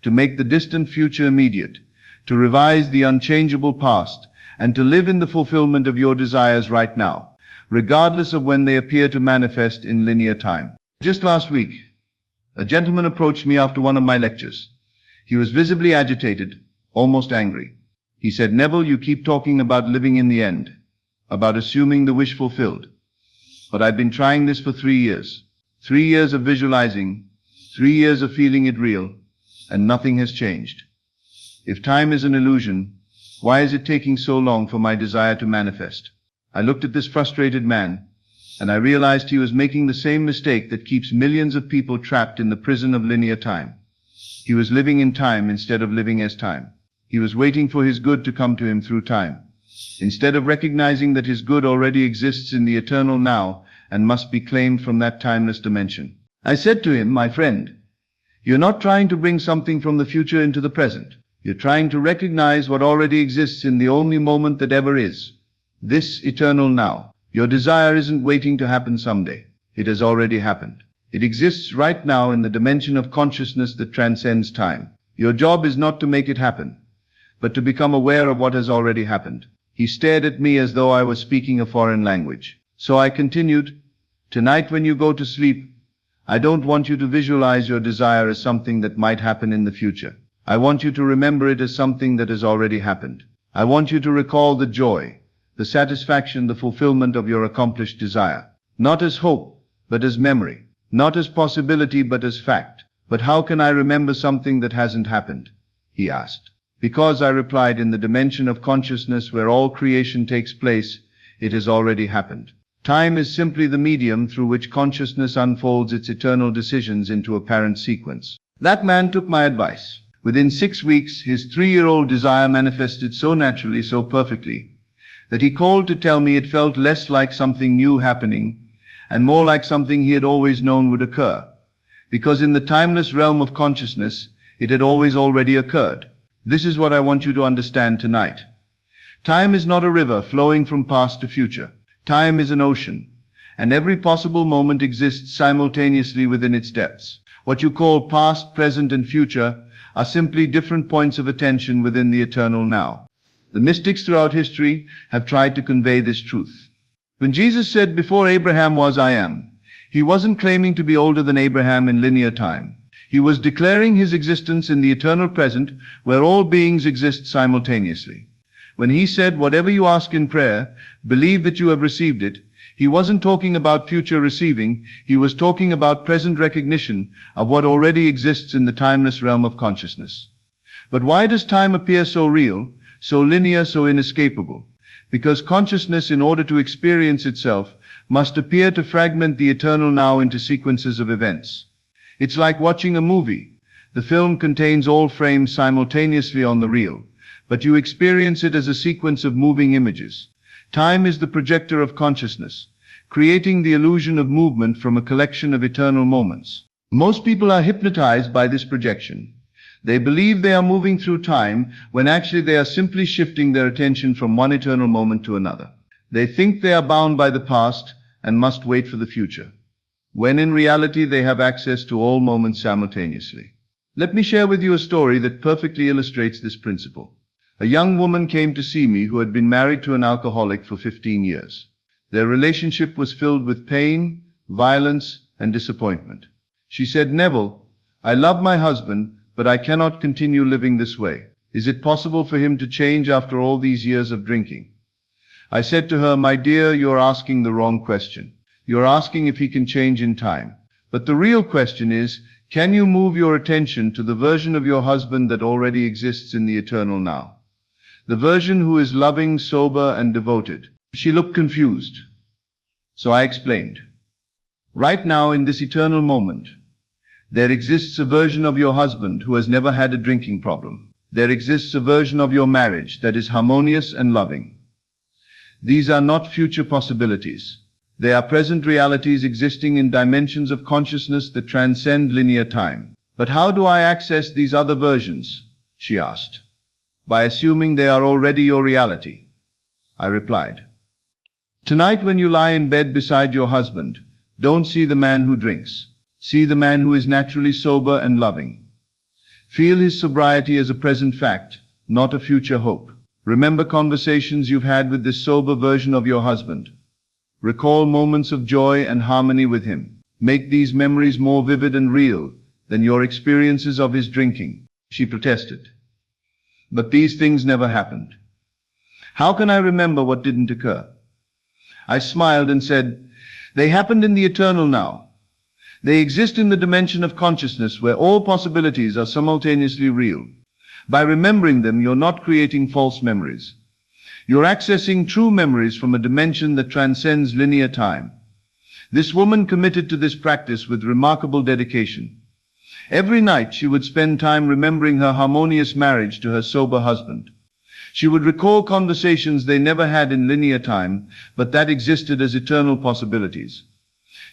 [SPEAKER 1] to make the distant future immediate, to revise the unchangeable past, and to live in the fulfillment of your desires right now, regardless of when they appear to manifest in linear time. Just last week, a gentleman approached me after one of my lectures. He was visibly agitated, almost angry. He said, "Neville, you keep talking about living in the end, about assuming the wish fulfilled. But I've been trying this for 3 years. 3 years of visualizing, 3 years of feeling it real, and nothing has changed. If time is an illusion, why is it taking so long for my desire to manifest?" I looked at this frustrated man, and I realized he was making the same mistake that keeps millions of people trapped in the prison of linear time. He was living in time instead of living as time. He was waiting for his good to come to him through time, instead of recognizing that his good already exists in the eternal now and must be claimed from that timeless dimension. I said to him, "My friend, you're not trying to bring something from the future into the present. You're trying to recognize what already exists in the only moment that ever is, this eternal now. Your desire isn't waiting to happen someday. It has already happened. It exists right now in the dimension of consciousness that transcends time. Your job is not to make it happen, but to become aware of what has already happened." He stared at me as though I was speaking a foreign language. So I continued, "Tonight when you go to sleep, I don't want you to visualize your desire as something that might happen in the future. I want you to remember it as something that has already happened. I want you to recall the joy, the satisfaction, the fulfillment of your accomplished desire. Not as hope, but as memory. Not as possibility, but as fact." "But how can I remember something that hasn't happened?" he asked. "Because," I replied, "in the dimension of consciousness where all creation takes place, it has already happened. Time is simply the medium through which consciousness unfolds its eternal decisions into apparent sequence." That man took my advice. Within 6 weeks, his 3-year-old desire manifested so naturally, so perfectly, that he called to tell me it felt less like something new happening and more like something he had always known would occur, because in the timeless realm of consciousness, it had always already occurred. This is what I want you to understand tonight. Time is not a river flowing from past to future. Time is an ocean, and every possible moment exists simultaneously within its depths. What you call past, present, and future are simply different points of attention within the eternal now. The mystics throughout history have tried to convey this truth. When Jesus said, "Before Abraham was, I am," he wasn't claiming to be older than Abraham in linear time. He was declaring his existence in the eternal present, where all beings exist simultaneously. When he said, "Whatever you ask in prayer, believe that you have received it," he wasn't talking about future receiving, he was talking about present recognition of what already exists in the timeless realm of consciousness. But why does time appear so real, so linear, so inescapable? Because consciousness, in order to experience itself, must appear to fragment the eternal now into sequences of events. It's like watching a movie. The film contains all frames simultaneously on the reel, but you experience it as a sequence of moving images. Time is the projector of consciousness, creating the illusion of movement from a collection of eternal moments. Most people are hypnotized by this projection. They believe they are moving through time when actually they are simply shifting their attention from one eternal moment to another. They think they are bound by the past and must wait for the future, when in reality they have access to all moments simultaneously. Let me share with you a story that perfectly illustrates this principle. A young woman came to see me who had been married to an alcoholic for 15 years. Their relationship was filled with pain, violence, and disappointment. She said, "Neville, I love my husband, but I cannot continue living this way. Is it possible for him to change after all these years of drinking?" I said to her, "My dear, you're asking the wrong question. You're asking if he can change in time. But the real question is, can you move your attention to the version of your husband that already exists in the eternal now? The version who is loving, sober, and devoted." She looked confused. So I explained. Right now, in this eternal moment, there exists a version of your husband who has never had a drinking problem. There exists a version of your marriage that is harmonious and loving. These are not future possibilities. They are present realities existing in dimensions of consciousness that transcend linear time. But how do I access these other versions? She asked. By assuming they are already your reality, I replied. Tonight when you lie in bed beside your husband, don't see the man who drinks. See the man who is naturally sober and loving. Feel his sobriety as a present fact, not a future hope. Remember conversations you've had with this sober version of your husband. Recall moments of joy and harmony with him. Make these memories more vivid and real than your experiences of his drinking, she protested. But these things never happened. How can I remember what didn't occur? I smiled and said, they happened in the eternal now. They exist in the dimension of consciousness where all possibilities are simultaneously real. By remembering them, you're not creating false memories. You're accessing true memories from a dimension that transcends linear time. This woman committed to this practice with remarkable dedication. Every night she would spend time remembering her harmonious marriage to her sober husband. She would recall conversations they never had in linear time, but that existed as eternal possibilities.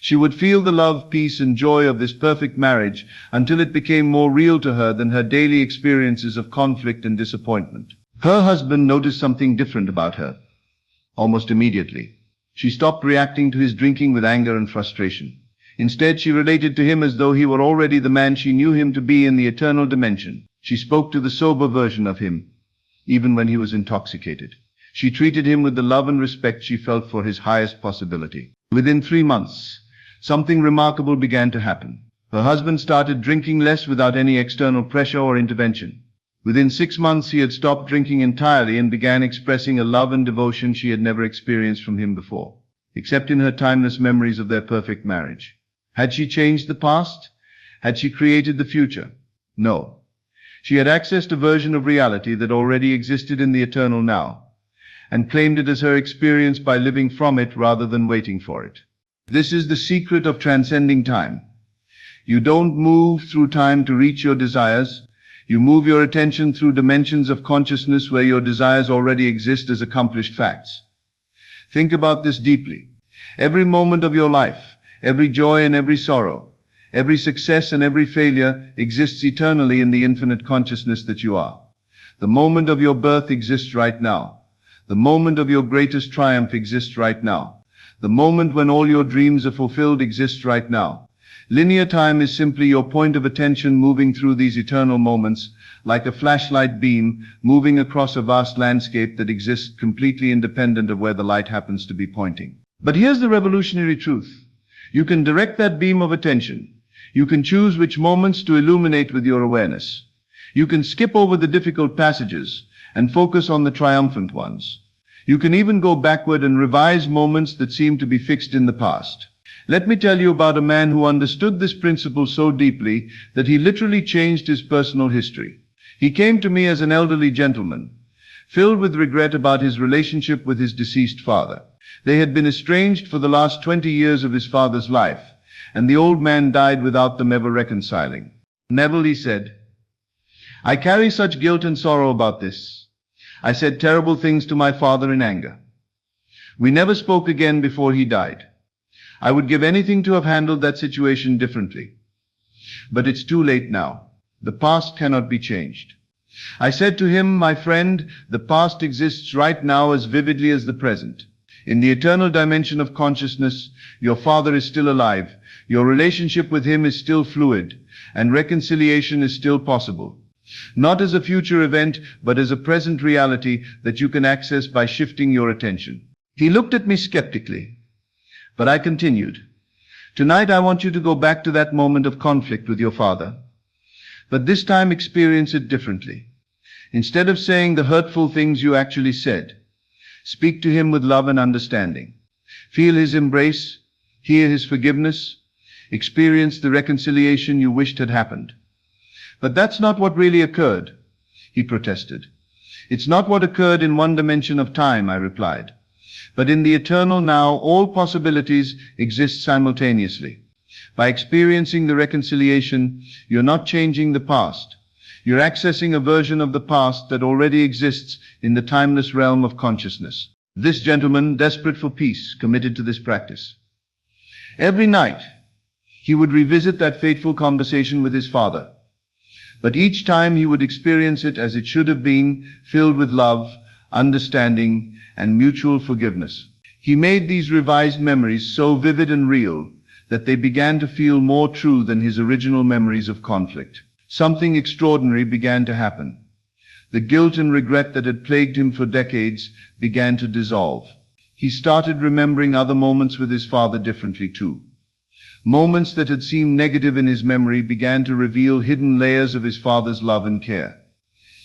[SPEAKER 1] She would feel the love, peace, and joy of this perfect marriage until it became more real to her than her daily experiences of conflict and disappointment. Her husband noticed something different about her. Almost immediately, she stopped reacting to his drinking with anger and frustration. Instead, she related to him as though he were already the man she knew him to be in the eternal dimension. She spoke to the sober version of him, even when he was intoxicated. She treated him with the love and respect she felt for his highest possibility. Within 3 months, something remarkable began to happen. Her husband started drinking less without any external pressure or intervention. Within 6 months, he had stopped drinking entirely and began expressing a love and devotion she had never experienced from him before, except in her timeless memories of their perfect marriage. Had she changed the past? Had she created the future? No. She had accessed a version of reality that already existed in the eternal now, and claimed it as her experience by living from it rather than waiting for it. This is the secret of transcending time. You don't move through time to reach your desires. You move your attention through dimensions of consciousness where your desires already exist as accomplished facts. Think about this deeply. Every moment of your life, every joy and every sorrow, every success and every failure exists eternally in the infinite consciousness that you are. The moment of your birth exists right now. The moment of your greatest triumph exists right now. The moment when all your dreams are fulfilled exists right now. Linear time is simply your point of attention moving through these eternal moments, like a flashlight beam moving across a vast landscape that exists completely independent of where the light happens to be pointing. But here's the revolutionary truth. You can direct that beam of attention. You can choose which moments to illuminate with your awareness. You can skip over the difficult passages and focus on the triumphant ones. You can even go backward and revise moments that seem to be fixed in the past. Let me tell you about a man who understood this principle so deeply that he literally changed his personal history. He came to me as an elderly gentleman, filled with regret about his relationship with his deceased father. They had been estranged for the last 20 years of his father's life, and the old man died without them ever reconciling. Neville, he said, I carry such guilt and sorrow about this. I said terrible things to my father in anger. We never spoke again before he died. I would give anything to have handled that situation differently. But it's too late now. The past cannot be changed. I said to him, my friend, the past exists right now as vividly as the present. In the eternal dimension of consciousness, your father is still alive. Your relationship with him is still fluid, and reconciliation is still possible. Not as a future event, but as a present reality that you can access by shifting your attention. He looked at me skeptically, but I continued. Tonight I want you to go back to that moment of conflict with your father, but this time experience it differently. Instead of saying the hurtful things you actually said, speak to him with love and understanding. Feel his embrace, hear his forgiveness, experience the reconciliation you wished had happened. But that's not what really occurred, he protested. It's not what occurred in one dimension of time, I replied. But in the eternal now, all possibilities exist simultaneously. By experiencing the reconciliation, you're not changing the past. You're accessing a version of the past that already exists in the timeless realm of consciousness. This gentleman, desperate for peace, committed to this practice. Every night, He would revisit that fateful conversation with his father. But each time he would experience it as it should have been, filled with love, understanding, and mutual forgiveness. He made these revised memories so vivid and real that they began to feel more true than his original memories of conflict. Something extraordinary began to happen. The guilt and regret that had plagued him for decades began to dissolve. He started remembering other moments with his father differently too. Moments that had seemed negative in his memory began to reveal hidden layers of his father's love and care.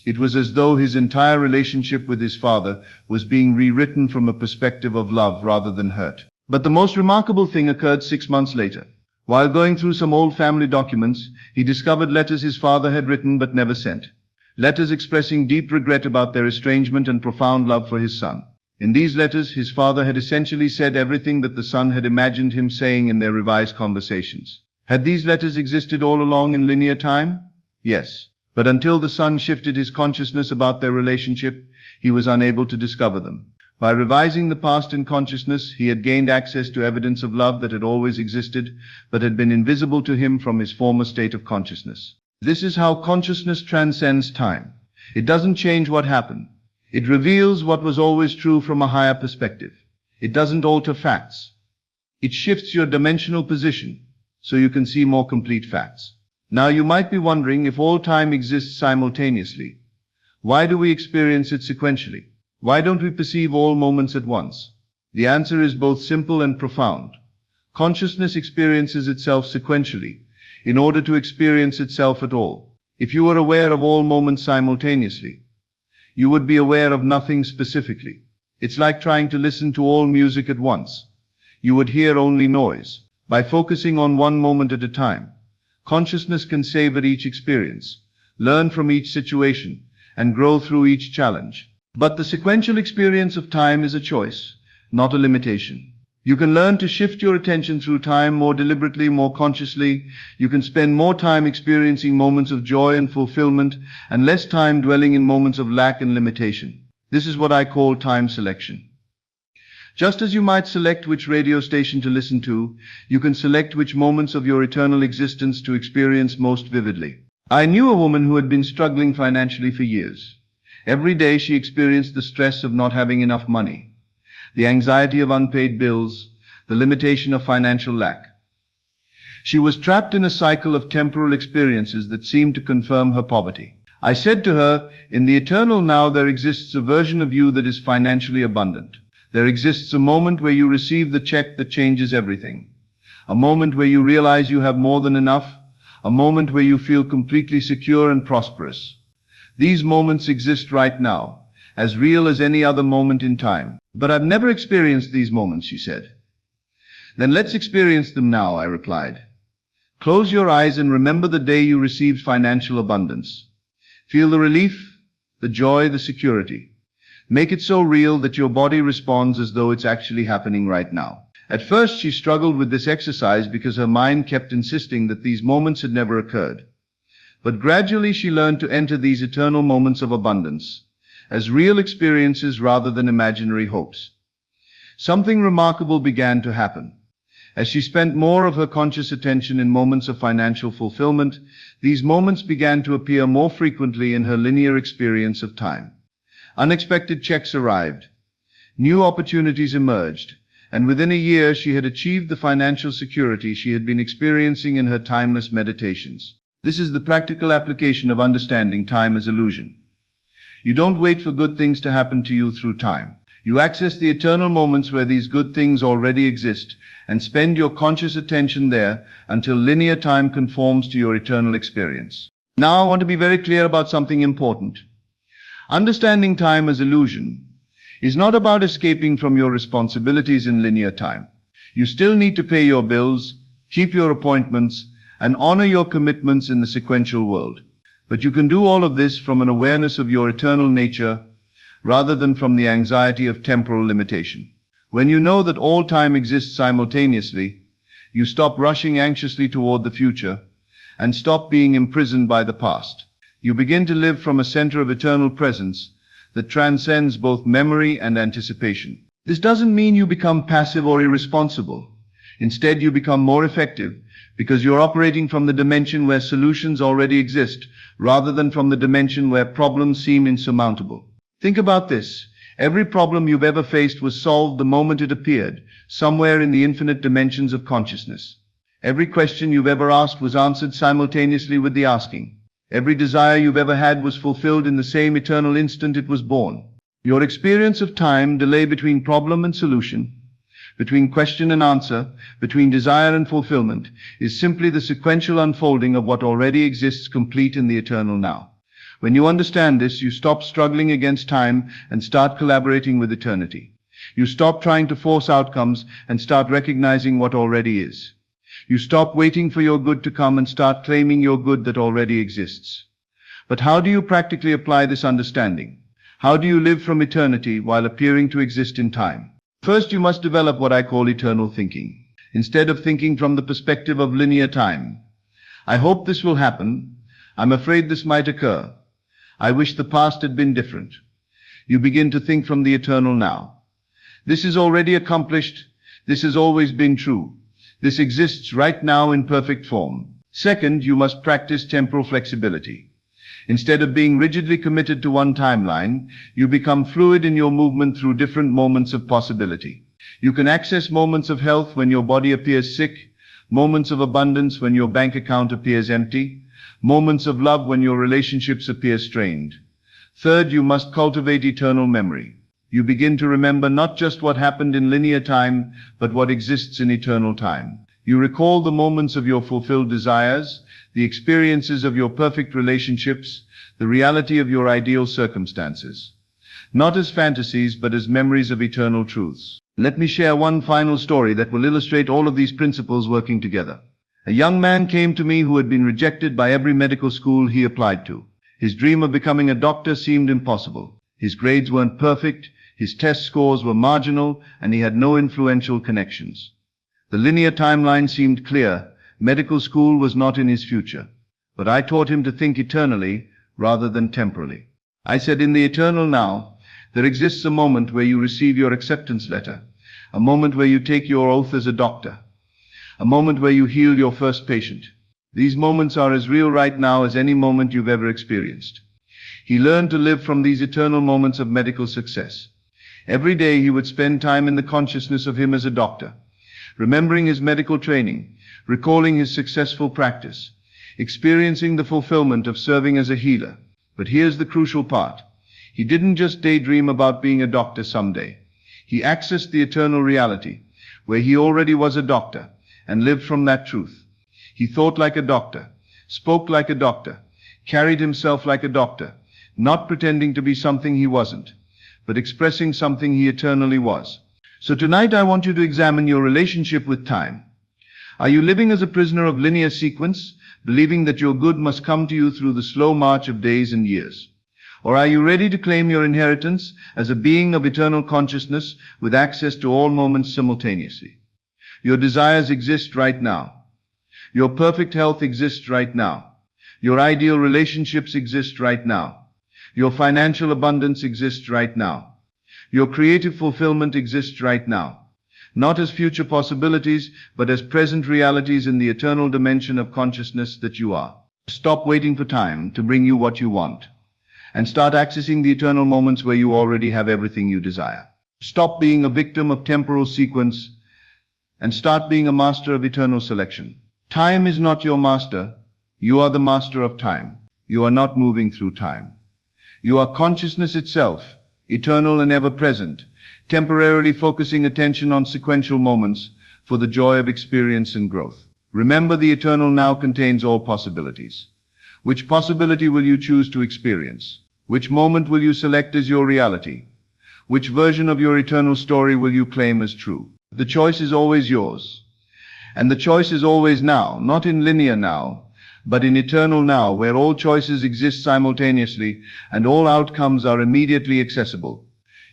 [SPEAKER 1] It was as though his entire relationship with his father was being rewritten from a perspective of love rather than hurt. But the most remarkable thing occurred 6 months later. While going through some old family documents, he discovered letters his father had written but never sent. Letters expressing deep regret about their estrangement and profound love for his son. In these letters, his father had essentially said everything that the son had imagined him saying in their revised conversations. Had these letters existed all along in linear time? Yes. But until the son shifted his consciousness about their relationship, he was unable to discover them. By revising the past in consciousness, he had gained access to evidence of love that had always existed, but had been invisible to him from his former state of consciousness. This is how consciousness transcends time. It doesn't change what happened. It reveals what was always true from a higher perspective. It doesn't alter facts. It shifts your dimensional position so you can see more complete facts. Now you might be wondering, if all time exists simultaneously, why do we experience it sequentially? Why don't we perceive all moments at once? The answer is both simple and profound. Consciousness experiences itself sequentially in order to experience itself at all. If you were aware of all moments simultaneously, you would be aware of nothing specifically. It's like trying to listen to all music at once. You would hear only noise. By focusing on one moment at a time, consciousness can savor each experience, learn from each situation, and grow through each challenge. But the sequential experience of time is a choice, not a limitation. You can learn to shift your attention through time more deliberately, more consciously. You can spend more time experiencing moments of joy and fulfillment, and less time dwelling in moments of lack and limitation. This is what I call time selection. Just as you might select which radio station to listen to, you can select which moments of your eternal existence to experience most vividly. I knew a woman who had been struggling financially for years. Every day she experienced the stress of not having enough money, the anxiety of unpaid bills, the limitation of financial lack. She was trapped in a cycle of temporal experiences that seemed to confirm her poverty. I said to her, in the eternal now there exists a version of you that is financially abundant. There exists a moment where you receive the check that changes everything. A moment where you realize you have more than enough. A moment where you feel completely secure and prosperous. These moments exist right now, as real as any other moment in time. But I've never experienced these moments, she said. Then let's experience them now, I replied. Close your eyes and remember the day you received financial abundance. Feel the relief, the joy, the security. Make it so real that your body responds as though it's actually happening right now. At first she struggled with this exercise because her mind kept insisting that these moments had never occurred. But gradually she learned to enter these eternal moments of abundance as real experiences rather than imaginary hopes. Something remarkable began to happen. As she spent more of her conscious attention in moments of financial fulfillment, these moments began to appear more frequently in her linear experience of time. Unexpected checks arrived. New opportunities emerged. And within a year she had achieved the financial security she had been experiencing in her timeless meditations. This is the practical application of understanding time as illusion. You don't wait for good things to happen to you through time. You access the eternal moments where these good things already exist and spend your conscious attention there until linear time conforms to your eternal experience. Now I want to be very clear about something important. Understanding time as illusion is not about escaping from your responsibilities in linear time. You still need to pay your bills, keep your appointments, and honor your commitments in the sequential world. But you can do all of this from an awareness of your eternal nature rather than from the anxiety of temporal limitation. When you know that all time exists simultaneously, you stop rushing anxiously toward the future and stop being imprisoned by the past. You begin to live from a center of eternal presence that transcends both memory and anticipation. This doesn't mean you become passive or irresponsible. Instead, you become more effective, because you're operating from the dimension where solutions already exist, rather than from the dimension where problems seem insurmountable. Think about this. Every problem you've ever faced was solved the moment it appeared, somewhere in the infinite dimensions of consciousness. Every question you've ever asked was answered simultaneously with the asking. Every desire you've ever had was fulfilled in the same eternal instant it was born. Your experience of time, delay between problem and solution, between question and answer, between desire and fulfillment, is simply the sequential unfolding of what already exists complete in the eternal now. When you understand this, you stop struggling against time and start collaborating with eternity. You stop trying to force outcomes and start recognizing what already is. You stop waiting for your good to come and start claiming your good that already exists. But how do you practically apply this understanding? How do you live from eternity while appearing to exist in time? First, you must develop what I call eternal thinking, instead of thinking from the perspective of linear time. I hope this will happen. I'm afraid this might occur. I wish the past had been different. You begin to think from the eternal now. This is already accomplished. This has always been true. This exists right now in perfect form. Second, you must practice temporal flexibility. Instead of being rigidly committed to one timeline, you become fluid in your movement through different moments of possibility. You can access moments of health when your body appears sick, moments of abundance when your bank account appears empty, moments of love when your relationships appear strained. Third, you must cultivate eternal memory. You begin to remember not just what happened in linear time, but what exists in eternal time. You recall the moments of your fulfilled desires, the experiences of your perfect relationships, the reality of your ideal circumstances. Not as fantasies, but as memories of eternal truths. Let me share one final story that will illustrate all of these principles working together. A young man came to me who had been rejected by every medical school he applied to. His dream of becoming a doctor seemed impossible. His grades weren't perfect, his test scores were marginal, and he had no influential connections. The linear timeline seemed clear. Medical school was not in his future. But I taught him to think eternally rather than temporally. I said, in the eternal now, there exists a moment where you receive your acceptance letter, a moment where you take your oath as a doctor, a moment where you heal your first patient. These moments are as real right now as any moment you've ever experienced. He learned to live from these eternal moments of medical success. Every day he would spend time in the consciousness of him as a doctor, remembering his medical training, recalling his successful practice, experiencing the fulfillment of serving as a healer. But here's the crucial part. He didn't just daydream about being a doctor someday. He accessed the eternal reality, where he already was a doctor, and lived from that truth. He thought like a doctor, spoke like a doctor, carried himself like a doctor, not pretending to be something he wasn't, but expressing something he eternally was. So tonight I want you to examine your relationship with time. Are you living as a prisoner of linear sequence, believing that your good must come to you through the slow march of days and years? Or are you ready to claim your inheritance as a being of eternal consciousness with access to all moments simultaneously? Your desires exist right now. Your perfect health exists right now. Your ideal relationships exist right now. Your financial abundance exists right now. Your creative fulfillment exists right now. Not as future possibilities, but as present realities in the eternal dimension of consciousness that you are. Stop waiting for time to bring you what you want, and start accessing the eternal moments where you already have everything you desire. Stop being a victim of temporal sequence, and start being a master of eternal selection. Time is not your master. You are the master of time. You are not moving through time. You are consciousness itself, eternal and ever-present, temporarily focusing attention on sequential moments for the joy of experience and growth. Remember, the eternal now contains all possibilities. Which possibility will you choose to experience? Which moment will you select as your reality? Which version of your eternal story will you claim as true? The choice is always yours. And the choice is always now, not in linear now, but in eternal now, where all choices exist simultaneously and all outcomes are immediately accessible.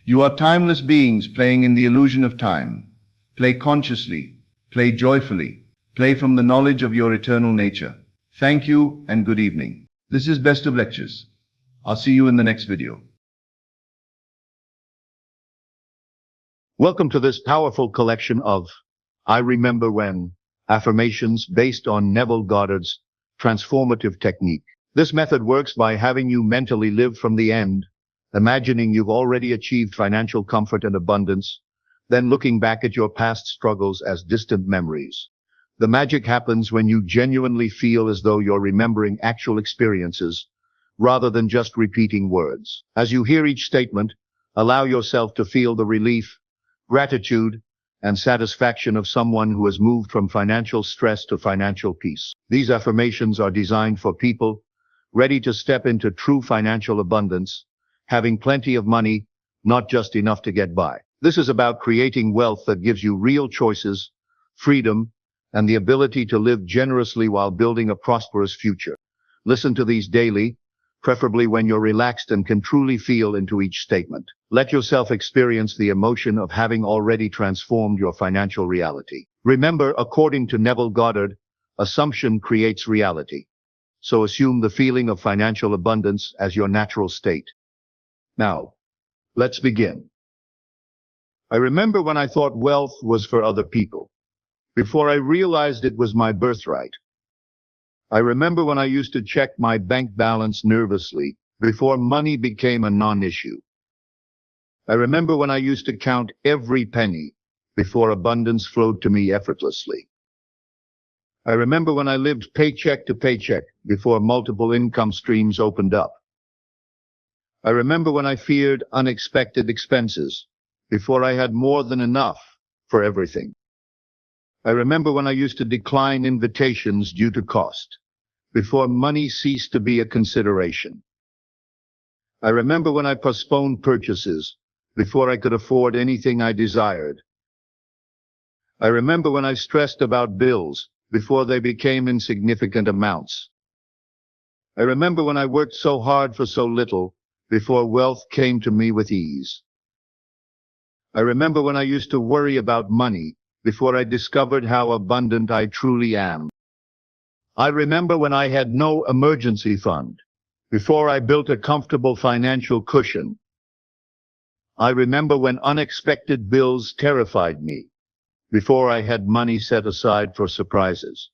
[SPEAKER 1] You are timeless beings playing in the illusion of time. Play consciously, play joyfully, play from the knowledge of your eternal nature. Thank you and good evening. This is Best of Lectures. I'll see you in the next video.
[SPEAKER 2] Welcome to this powerful collection of I Remember When affirmations based on Neville Goddard's transformative technique. This method works by having you mentally live from the end, imagining you've already achieved financial comfort and abundance, then looking back at your past struggles as distant memories. The magic happens when you genuinely feel as though you're remembering actual experiences, rather than just repeating words. As you hear each statement, allow yourself to feel the relief, gratitude, and satisfaction of someone who has moved from financial stress to financial peace. These affirmations are designed for people ready to step into true financial abundance, having plenty of money, not just enough to get by. This is about creating wealth that gives you real choices, freedom, and the ability to live generously while building a prosperous future. Listen to these daily, preferably when you're relaxed and can truly feel into each statement. Let yourself experience the emotion of having already transformed your financial reality. Remember, according to Neville Goddard, assumption creates reality. So assume the feeling of financial abundance as your natural state. Now, let's begin. I remember when I thought wealth was for other people, before I realized it was my birthright. I remember when I used to check my bank balance nervously, before money became a non-issue. I remember when I used to count every penny, before abundance flowed to me effortlessly. I remember when I lived paycheck to paycheck, before multiple income streams opened up. I remember when I feared unexpected expenses, before I had more than enough for everything. I remember when I used to decline invitations due to cost, before money ceased to be a consideration. I remember when I postponed purchases, before I could afford anything I desired. I remember when I stressed about bills, before they became insignificant amounts. I remember when I worked so hard for so little, before wealth came to me with ease. I remember when I used to worry about money, before I discovered how abundant I truly am. I remember when I had no emergency fund, before I built a comfortable financial cushion. I remember when unexpected bills terrified me, before I had money set aside for surprises.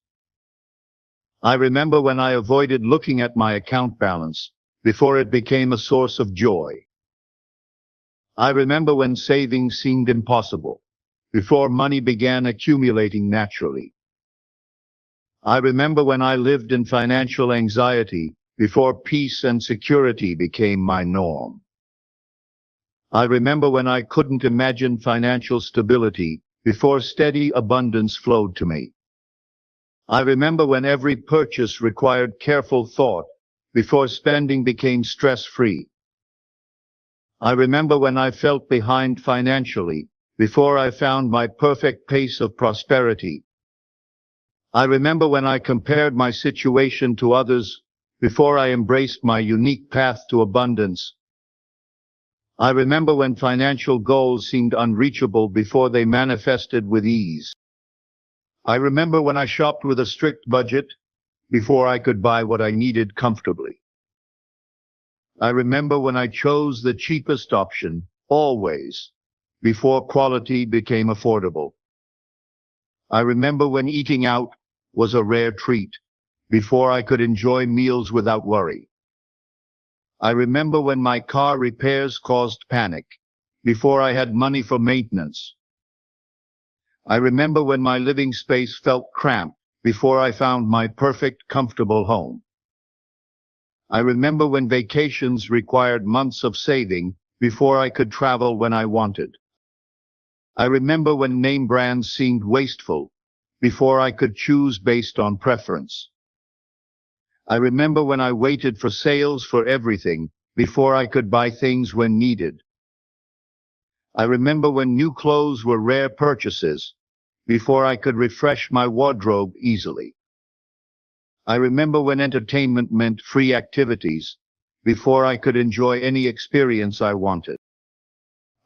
[SPEAKER 2] I remember when I avoided looking at my account balance, before it became a source of joy. I remember when saving seemed impossible, before money began accumulating naturally. I remember when I lived in financial anxiety, before peace and security became my norm. I remember when I couldn't imagine financial stability, before steady abundance flowed to me. I remember when every purchase required careful thought, before spending became stress-free. I remember when I felt behind financially, before I found my perfect pace of prosperity. I remember when I compared my situation to others, before I embraced my unique path to abundance. I remember when financial goals seemed unreachable, before they manifested with ease. I remember when I shopped with a strict budget, before I could buy what I needed comfortably. I remember when I chose the cheapest option, always, before quality became affordable. I remember when eating out was a rare treat, before I could enjoy meals without worry. I remember when my car repairs caused panic, before I had money for maintenance. I remember when my living space felt cramped, before I found my perfect, comfortable home. I remember when vacations required months of saving, before I could travel when I wanted. I remember when name brands seemed wasteful, before I could choose based on preference. I remember when I waited for sales for everything, before I could buy things when needed. I remember when new clothes were rare purchases, before I could refresh my wardrobe easily. I remember when entertainment meant free activities, before I could enjoy any experience I wanted.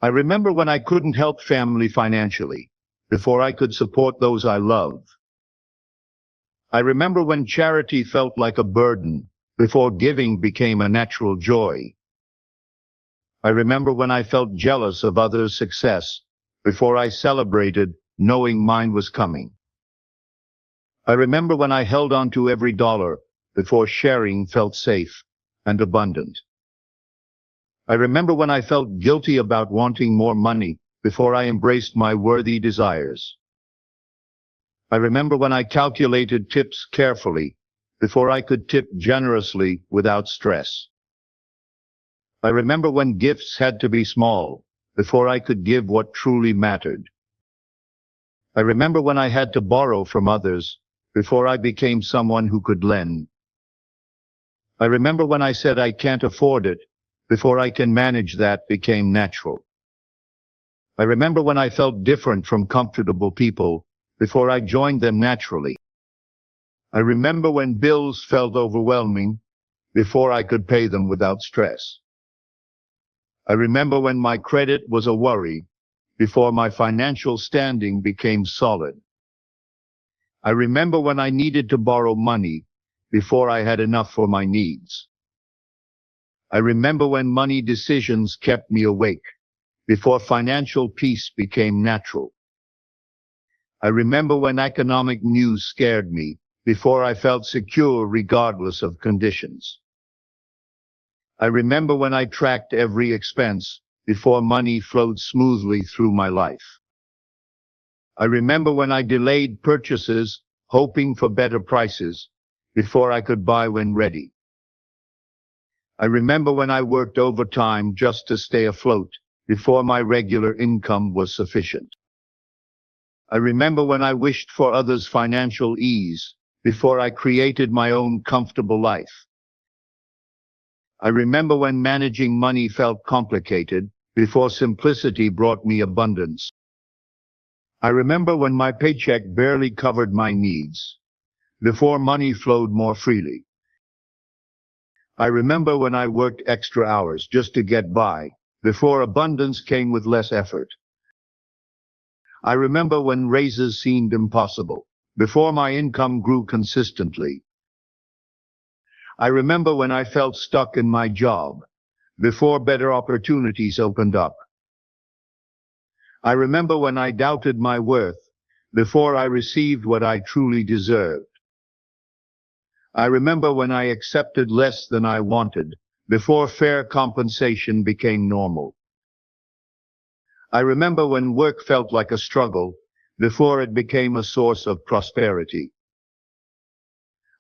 [SPEAKER 2] I remember when I couldn't help family financially, before I could support those I love. I remember when charity felt like a burden, before giving became a natural joy. I remember when I felt jealous of others' success, before I celebrated, knowing mine was coming. I remember when I held on to every dollar before sharing felt safe and abundant. I remember when I felt guilty about wanting more money before I embraced my worthy desires. I remember when I calculated tips carefully before I could tip generously without stress. I remember when gifts had to be small before I could give what truly mattered. I remember when I had to borrow from others before I became someone who could lend. I remember when I said I can't afford it before I can manage that became natural. I remember when I felt different from comfortable people before I joined them naturally. I remember when bills felt overwhelming before I could pay them without stress. I remember when my credit was a worry before my financial standing became solid. I remember when I needed to borrow money before I had enough for my needs. I remember when money decisions kept me awake before financial peace became natural. I remember when economic news scared me before I felt secure regardless of conditions. I remember when I tracked every expense before money flowed smoothly through my life. I remember when I delayed purchases, hoping for better prices, before I could buy when ready. I remember when I worked overtime just to stay afloat, before my regular income was sufficient. I remember when I wished for others' financial ease, before I created my own comfortable life. I remember when managing money felt complicated, before simplicity brought me abundance. I remember when my paycheck barely covered my needs, before money flowed more freely. I remember when I worked extra hours just to get by, before abundance came with less effort. I remember when raises seemed impossible, before my income grew consistently. I remember when I felt stuck in my job, before better opportunities opened up. I remember when I doubted my worth, before I received what I truly deserved. I remember when I accepted less than I wanted, before fair compensation became normal. I remember when work felt like a struggle, before it became a source of prosperity.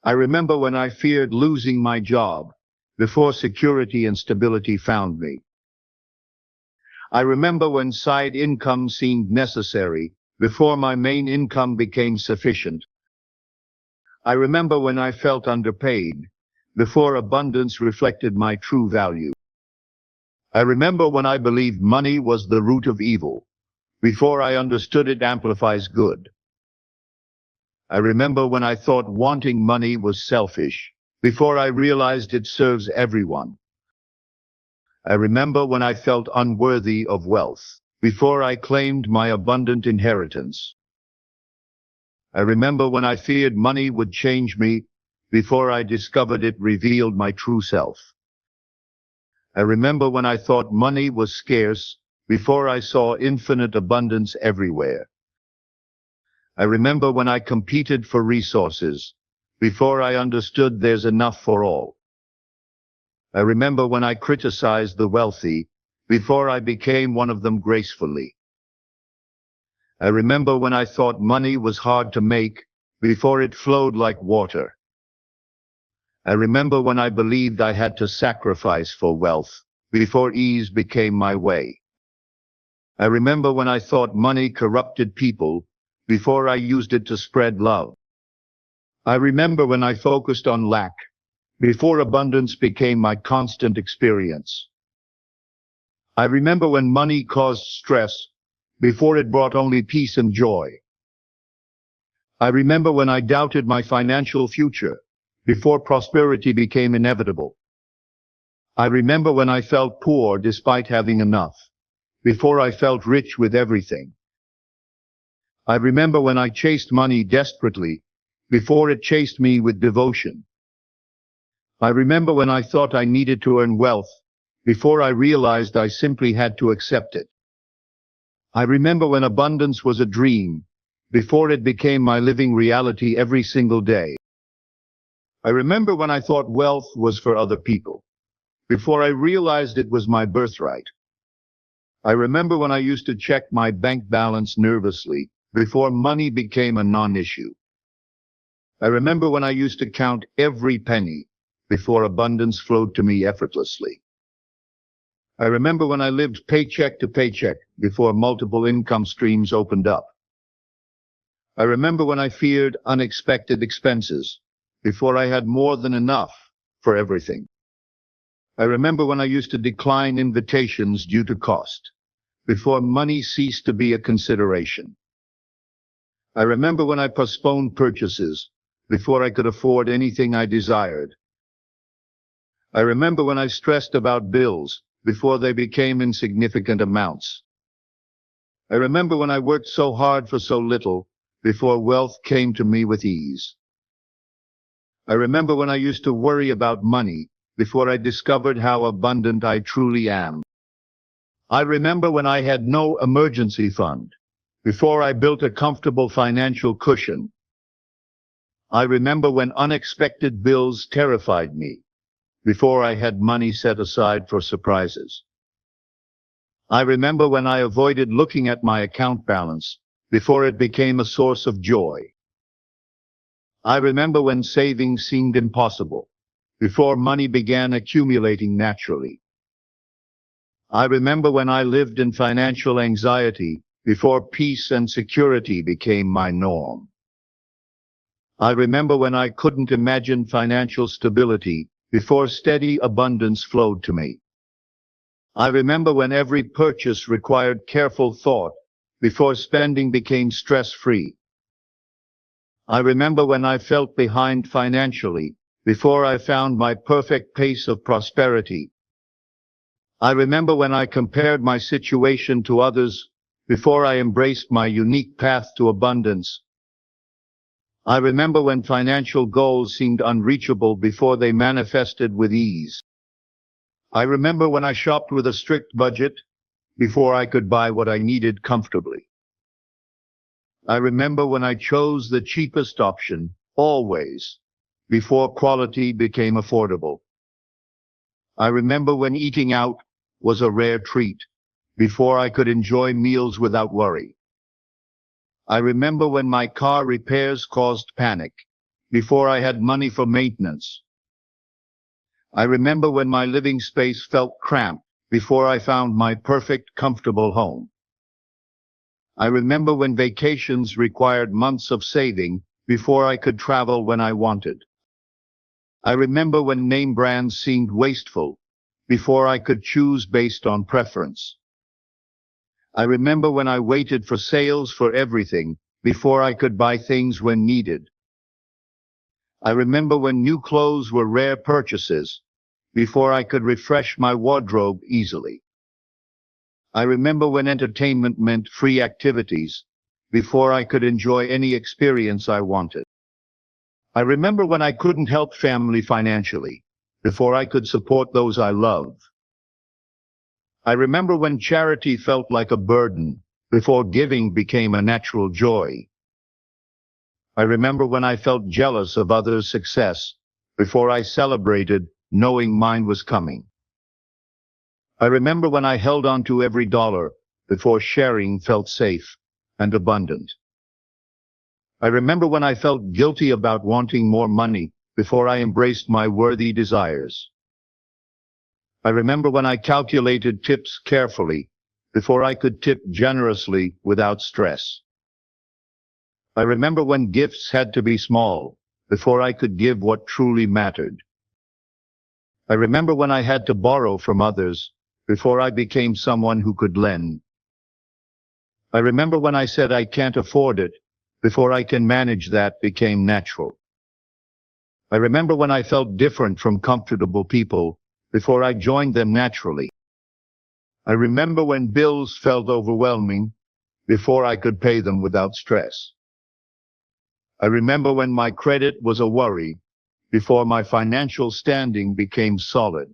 [SPEAKER 2] I remember when I feared losing my job, before security and stability found me. I remember when side income seemed necessary, before my main income became sufficient. I remember when I felt underpaid, before abundance reflected my true value. I remember when I believed money was the root of evil, before I understood it amplifies good. I remember when I thought wanting money was selfish, before I realized it serves everyone. I remember when I felt unworthy of wealth, before I claimed my abundant inheritance. I remember when I feared money would change me, before I discovered it revealed my true self. I remember when I thought money was scarce, before I saw infinite abundance everywhere. I remember when I competed for resources, before I understood there's enough for all. I remember when I criticized the wealthy, before I became one of them gracefully. I remember when I thought money was hard to make, before it flowed like water. I remember when I believed I had to sacrifice for wealth, before ease became my way. I remember when I thought money corrupted people, before I used it to spread love. I remember when I focused on lack, before abundance became my constant experience. I remember when money caused stress, before it brought only peace and joy. I remember when I doubted my financial future, before prosperity became inevitable. I remember when I felt poor despite having enough, before I felt rich with everything. I remember when I chased money desperately, before it chased me with devotion. I remember when I thought I needed to earn wealth, before I realized I simply had to accept it. I remember when abundance was a dream, before it became my living reality every single day. I remember when I thought wealth was for other people, before I realized it was my birthright. I remember when I used to check my bank balance nervously, before money became a non-issue. I remember when I used to count every penny, before abundance flowed to me effortlessly. I remember when I lived paycheck to paycheck, before multiple income streams opened up. I remember when I feared unexpected expenses, before I had more than enough for everything. I remember when I used to decline invitations due to cost, before money ceased to be a consideration. I remember when I postponed purchases, before I could afford anything I desired. I remember when I stressed about bills, before they became insignificant amounts. I remember when I worked so hard for so little, before wealth came to me with ease. I remember when I used to worry about money, before I discovered how abundant I truly am. I remember when I had no emergency fund, before I built a comfortable financial cushion. I remember when unexpected bills terrified me, before I had money set aside for surprises. I remember when I avoided looking at my account balance, before it became a source of joy. I remember when saving seemed impossible, before money began accumulating naturally. I remember when I lived in financial anxiety, before peace and security became my norm. I remember when I couldn't imagine financial stability, before steady abundance flowed to me. I remember when every purchase required careful thought, before spending became stress-free. I remember when I felt behind financially, before I found my perfect pace of prosperity. I remember when I compared my situation to others, before I embraced my unique path to abundance. I remember when financial goals seemed unreachable, before they manifested with ease. I remember when I shopped with a strict budget, before I could buy what I needed comfortably. I remember when I chose the cheapest option, always, before quality became affordable. I remember when eating out was a rare treat, before I could enjoy meals without worry. I remember when my car repairs caused panic, before I had money for maintenance. I remember when my living space felt cramped, before I found my perfect, comfortable home. I remember when vacations required months of saving, before I could travel when I wanted. I remember when name brands seemed wasteful, before I could choose based on preference. I remember when I waited for sales for everything, before I could buy things when needed. I remember when new clothes were rare purchases, before I could refresh my wardrobe easily. I remember when entertainment meant free activities, before I could enjoy any experience I wanted. I remember when I couldn't help family financially, before I could support those I love. I remember when charity felt like a burden, before giving became a natural joy. I remember when I felt jealous of others' success, before I celebrated, knowing mine was coming. I remember when I held on to every dollar, before sharing felt safe and abundant. I remember when I felt guilty about wanting more money, before I embraced my worthy desires. I remember when I calculated tips carefully, before I could tip generously without stress. I remember when gifts had to be small, before I could give what truly mattered. I remember when I had to borrow from others, before I became someone who could lend. I remember when I said I can't afford it, before I can manage that became natural. I remember when I felt different from comfortable people, before I joined them naturally. I remember when bills felt overwhelming, before I could pay them without stress. I remember when my credit was a worry, before my financial standing became solid.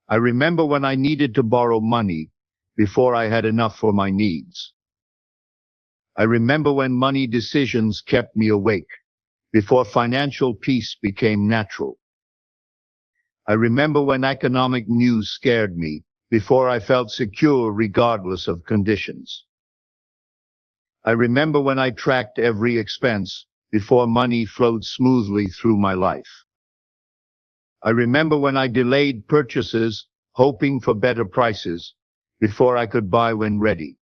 [SPEAKER 2] I remember when I needed to borrow money, before I had enough for my needs. I remember when money decisions kept me awake, before financial peace became natural. I remember when economic news scared me, before I felt secure regardless of conditions. I remember when I tracked every expense, before money flowed smoothly through my life. I remember when I delayed purchases, hoping for better prices, before I could buy when ready.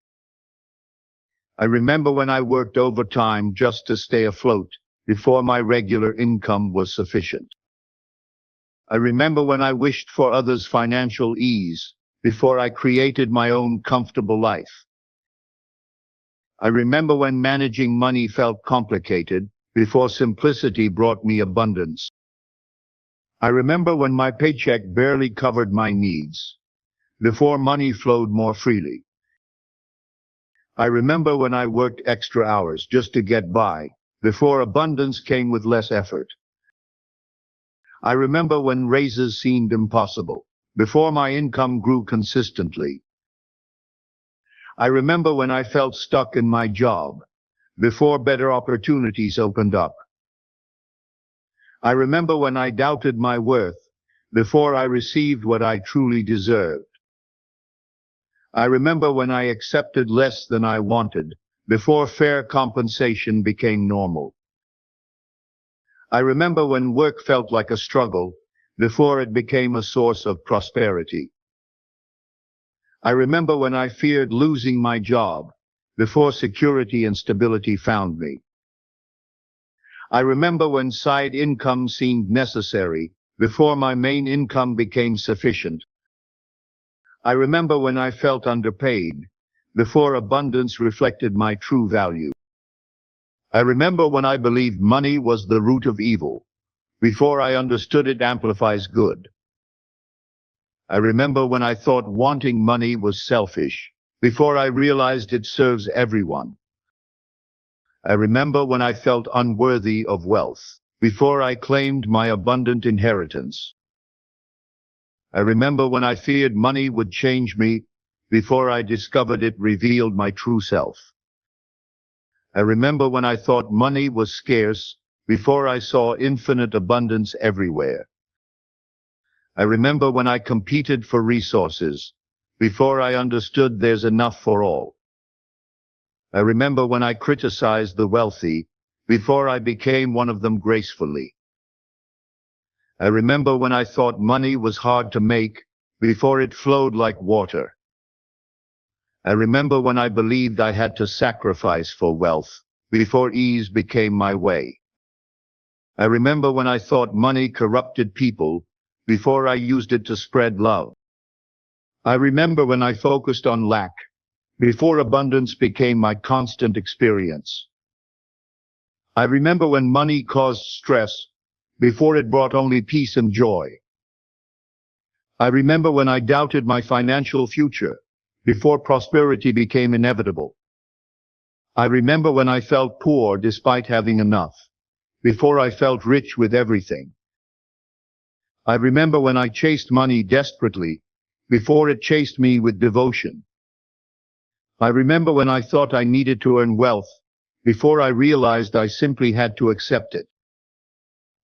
[SPEAKER 2] I remember when I worked overtime just to stay afloat, before my regular income was sufficient. I remember when I wished for others' financial ease, before I created my own comfortable life. I remember when managing money felt complicated, before simplicity brought me abundance. I remember when my paycheck barely covered my needs, before money flowed more freely. I remember when I worked extra hours just to get by, before abundance came with less effort. I remember when raises seemed impossible, before my income grew consistently. I remember when I felt stuck in my job, before better opportunities opened up. I remember when I doubted my worth, before I received what I truly deserved. I remember when I accepted less than I wanted, before fair compensation became normal. I remember when work felt like a struggle, before it became a source of prosperity. I remember when I feared losing my job, before security and stability found me. I remember when side income seemed necessary, before my main income became sufficient. I remember when I felt underpaid, before abundance reflected my true value. I remember when I believed money was the root of evil, before I understood it amplifies good. I remember when I thought wanting money was selfish, before I realized it serves everyone. I remember when I felt unworthy of wealth, before I claimed my abundant inheritance. I remember when I feared money would change me, before I discovered it revealed my true self. I remember when I thought money was scarce, before I saw infinite abundance everywhere. I remember when I competed for resources, before I understood there's enough for all. I remember when I criticized the wealthy, before I became one of them gracefully. I remember when I thought money was hard to make, before it flowed like water. I remember when I believed I had to sacrifice for wealth, before ease became my way. I remember when I thought money corrupted people, before I used it to spread love. I remember when I focused on lack, before abundance became my constant experience. I remember when money caused stress, before it brought only peace and joy. I remember when I doubted my financial future, before prosperity became inevitable. I remember when I felt poor despite having enough, before I felt rich with everything. I remember when I chased money desperately, before it chased me with devotion. I remember when I thought I needed to earn wealth, before I realized I simply had to accept it.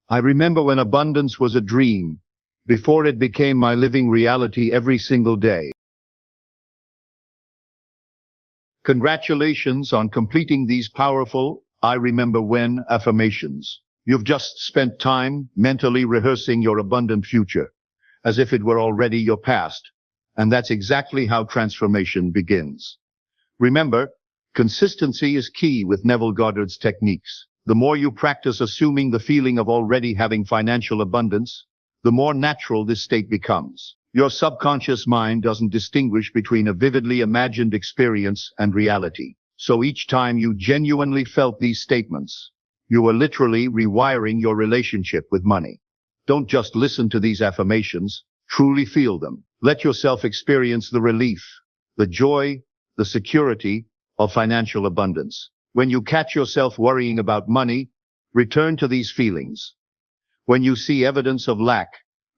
[SPEAKER 2] I remember when abundance was a dream, before it became my living reality every single day. Congratulations on completing these powerful I remember when affirmations. You've just spent time mentally rehearsing your abundant future, as if it were already your past. And that's exactly how transformation begins. Remember, consistency is key with Neville Goddard's techniques. The more you practice assuming the feeling of already having financial abundance, the more natural this state becomes. Your subconscious mind doesn't distinguish between a vividly imagined experience and reality. So each time you genuinely felt these statements, you were literally rewiring your relationship with money. Don't just listen to these affirmations, truly feel them. Let yourself experience the relief, the joy, the security of financial abundance. When you catch yourself worrying about money, return to these feelings. When you see evidence of lack,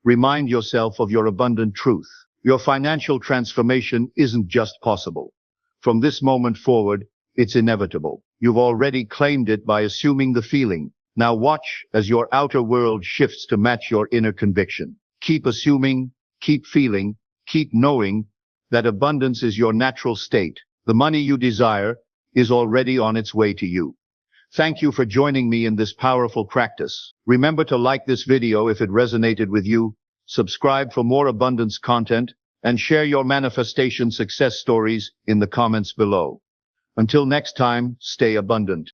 [SPEAKER 2] remind yourself of your abundant truth. Your financial transformation isn't just possible. From this moment forward, It's inevitable. You've already claimed it by assuming the feeling. Now watch as your outer world shifts to match your inner conviction. Keep assuming, keep feeling, keep knowing that abundance is your natural state. The money you desire is already on its way to you. Thank you for joining me in this powerful practice. Remember to like this video if it resonated with you, subscribe for more abundance content, and share your manifestation success stories in the comments below. Until next time, stay abundant.